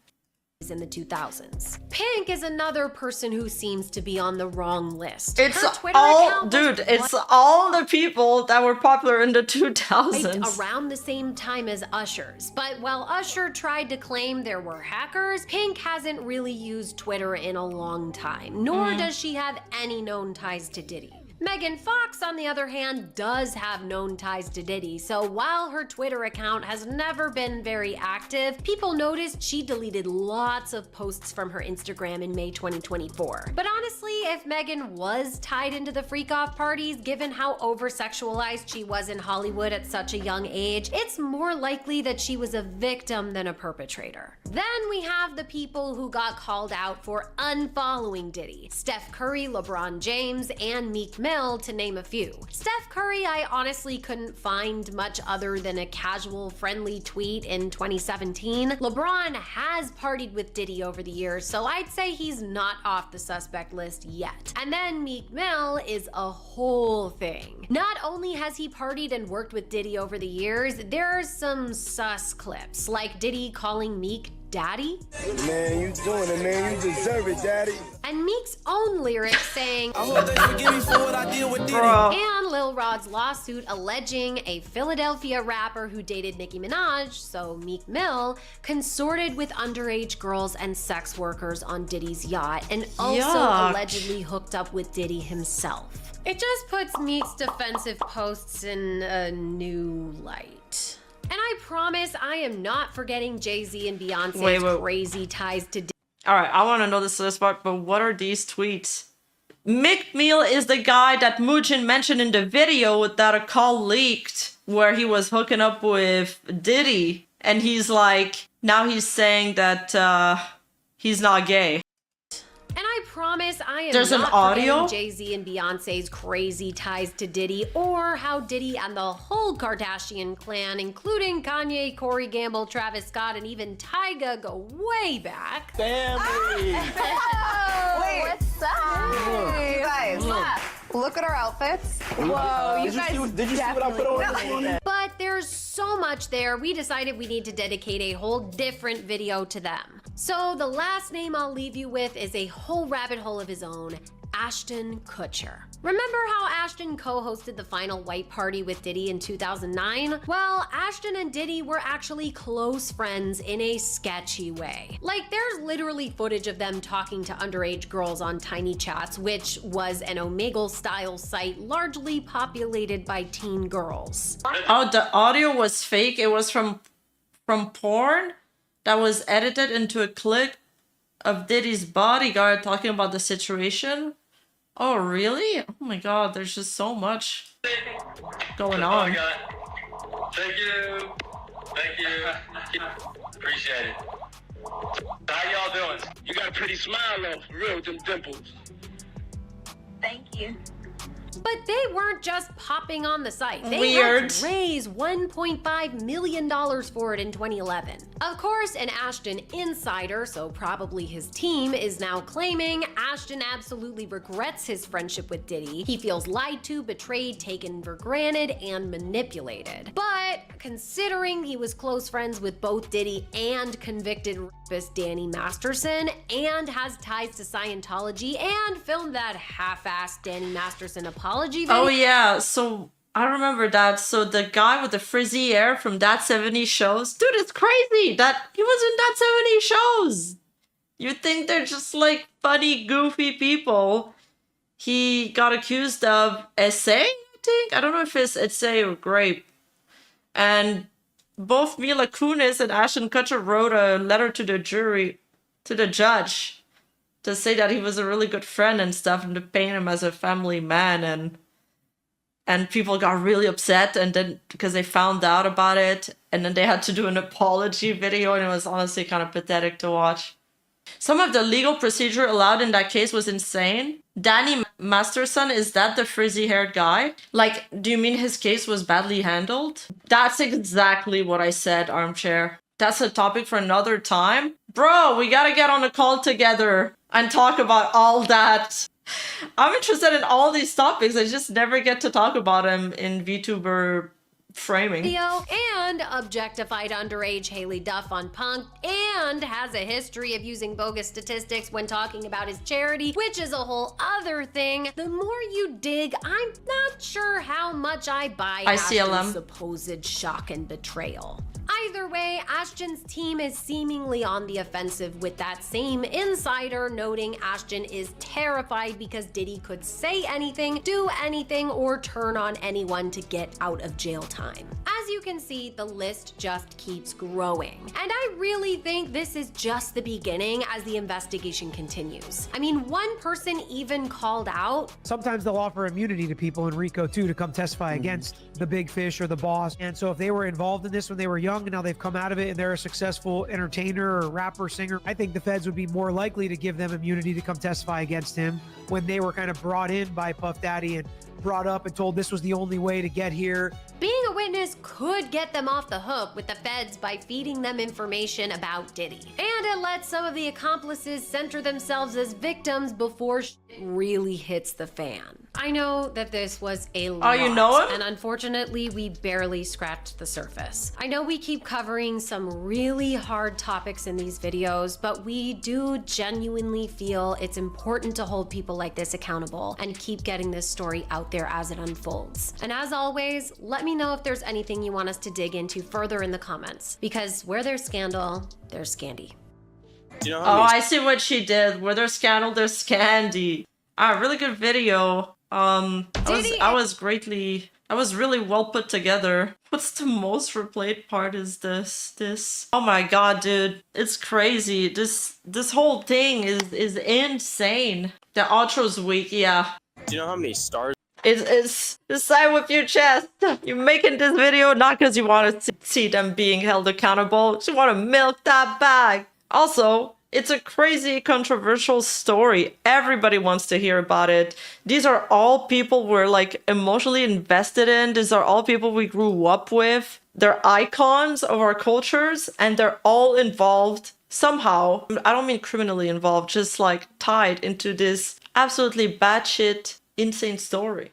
Speaker 2: In the 2000s. Pink is another person who seems to be on the wrong list.
Speaker 1: It's
Speaker 2: Her Twitter
Speaker 1: all,
Speaker 2: account
Speaker 1: dude, it's all the people that were popular in the 2000s.
Speaker 2: Around the same time as Usher's. But while Usher tried to claim there were hackers, Pink hasn't really used Twitter in a long time, nor does she have any known ties to Diddy. Megan Fox, on the other hand, does have known ties to Diddy, so while her Twitter account has never been very active, people noticed she deleted lots of posts from her Instagram in May 2024. But honestly, if Megan was tied into the freak-off parties, given how over-sexualized she was in Hollywood at such a young age, it's more likely that she was a victim than a perpetrator. Then we have the people who got called out for unfollowing Diddy: Steph Curry, LeBron James, and Meek Mill, to name a few. Steph Curry, I honestly couldn't find much other than a casual, friendly tweet in 2017. LeBron has partied with Diddy over the years, so I'd say he's not off the suspect list yet. And then Meek Mill is a whole thing. Not only has he partied and worked with Diddy over the years, there's some sus clips, like Diddy calling Meek Daddy.
Speaker 6: Man, you doing it, man. You deserve it, Daddy.
Speaker 2: And Meek's own lyrics saying,
Speaker 6: I hope they forgive me for what I did with Diddy.
Speaker 2: And Lil Rod's lawsuit alleging a Philadelphia rapper who dated Nicki Minaj, so Meek Mill, consorted with underage girls and sex workers on Diddy's yacht, and also allegedly hooked up with Diddy himself. It just puts Meek's defensive posts in a new light. And I promise I am not forgetting Jay-Z and Beyonce's crazy ties to Diddy.
Speaker 1: Alright, I want to know this part, but what are these tweets? Meek Mill is the guy that Mujin mentioned in the video that a call leaked where he was hooking up with Diddy. And he's like, now he's saying that he's not gay.
Speaker 2: And I promise I am
Speaker 1: There's
Speaker 2: not
Speaker 1: an audio?
Speaker 2: forgetting Jay-Z and Beyonce's crazy ties to Diddy, or how Diddy and the whole Kardashian clan, including Kanye, Corey Gamble, Travis Scott, and even Tyga, go way back.
Speaker 6: Family!
Speaker 10: Wait, what's up?
Speaker 6: Hey,
Speaker 10: you guys.
Speaker 2: Look at our outfits. Whoa, you guys
Speaker 4: did you see what I put on this morning?
Speaker 2: But there's so much there, we decided we need to dedicate a whole different video to them. So the last name I'll leave you with is a whole rabbit hole of his own, Ashton Kutcher. Remember how Ashton co-hosted the final white party with Diddy in 2009? Well, Ashton and Diddy were actually close friends in a sketchy way. Like, there's literally footage of them talking to underage girls on Tiny Chats, which was an Omegle-style site largely populated by teen girls.
Speaker 1: Oh, the audio was fake. It was from porn that was edited into a clip of Diddy's bodyguard talking about the situation. Oh, really? Oh my god, there's just so much going on.
Speaker 10: Thank you. Thank you. Appreciate it. How y'all doing? You got a pretty smile though, for real, with them dimples.
Speaker 2: Thank you. But they weren't just popping on the site. They
Speaker 1: Weird.
Speaker 2: helped raise $1.5 million for it in 2011. Of course, an Ashton insider, so probably his team, is now claiming Ashton absolutely regrets his friendship with Diddy. He feels lied to, betrayed, taken for granted, and manipulated. But considering he was close friends with both Diddy and convicted rapist Danny Masterson, and has ties to Scientology, and filmed that half-assed Danny Masterson apology video.
Speaker 1: Oh yeah, so I remember that. So the guy with the frizzy hair from That 70s Shows, dude, it's crazy that he was in That 70s Shows. You think they're just like funny, goofy people. He got accused of essay, I think. I don't know if it's essay or grape. And both Mila Kunis and Ashton Kutcher wrote a letter to the jury, to the judge, to say that he was a really good friend and stuff, and to paint him as a family man, and people got really upset, and then because they found out about it, and then they had to do an apology video, and it was honestly kind of pathetic to watch. Some of the legal procedure allowed in that case was insane. Danny Masterson, is that the frizzy-haired guy? Like, do you mean his case was badly handled? That's exactly what I said, Armchair. That's a topic for another time. Bro, we gotta get on a call together and talk about all that. I'm interested in all these topics. I just never get to talk about them in VTuber framing.
Speaker 2: Video and objectified underage Haley Duff on Punk, and has a history of using bogus statistics when talking about his charity, which is a whole other thing. The more you dig, I'm not sure how much I buy Ashton's supposed shock and betrayal. Either way, Ashton's team is seemingly on the offensive, with that same insider noting Ashton is terrified because Diddy could say anything, do anything, or turn on anyone to get out of jail time. As you can see, the list just keeps growing. And I really think this is just the beginning as the investigation continues. I mean, one person even called out.
Speaker 11: Sometimes they'll offer immunity to people in RICO too to come testify against the big fish or the boss. And so if they were involved in this when they were young and now they've come out of it and they're a successful entertainer or rapper, singer, I think the feds would be more likely to give them immunity to come testify against him when they were kind of brought in by Puff Daddy and brought up and told this was the only way to get here.
Speaker 2: Being a witness could get them off the hook with the feds by feeding them information about Diddy. And it lets some of the accomplices center themselves as victims before shit really hits the fan. I know that this was a lot,
Speaker 1: you know him?
Speaker 2: And unfortunately, we barely scratched the surface. I know we keep covering some really hard topics in these videos, but we do genuinely feel it's important to hold people like this accountable and keep getting this story out there as it unfolds. And as always, let me know if there's anything you want us to dig into further in the comments, because where there's scandal, there's Scandy.
Speaker 1: You know I see what she did. Where there's scandal, there's Scandy. Really good video. I was really well put together. What's the most replayed part is this. Oh my god, dude. It's crazy. This whole thing is insane. The outro's weak, yeah.
Speaker 12: Do you know how many stars?
Speaker 1: It's decide with your chest. You're making this video not because you want to see them being held accountable. You want to milk that bag. Also, it's a crazy controversial story. Everybody wants to hear about it. These are all people we're like emotionally invested in. These are all people we grew up with. They're icons of our cultures, and they're all involved somehow. I don't mean criminally involved, just like tied into this absolutely batshit insane story.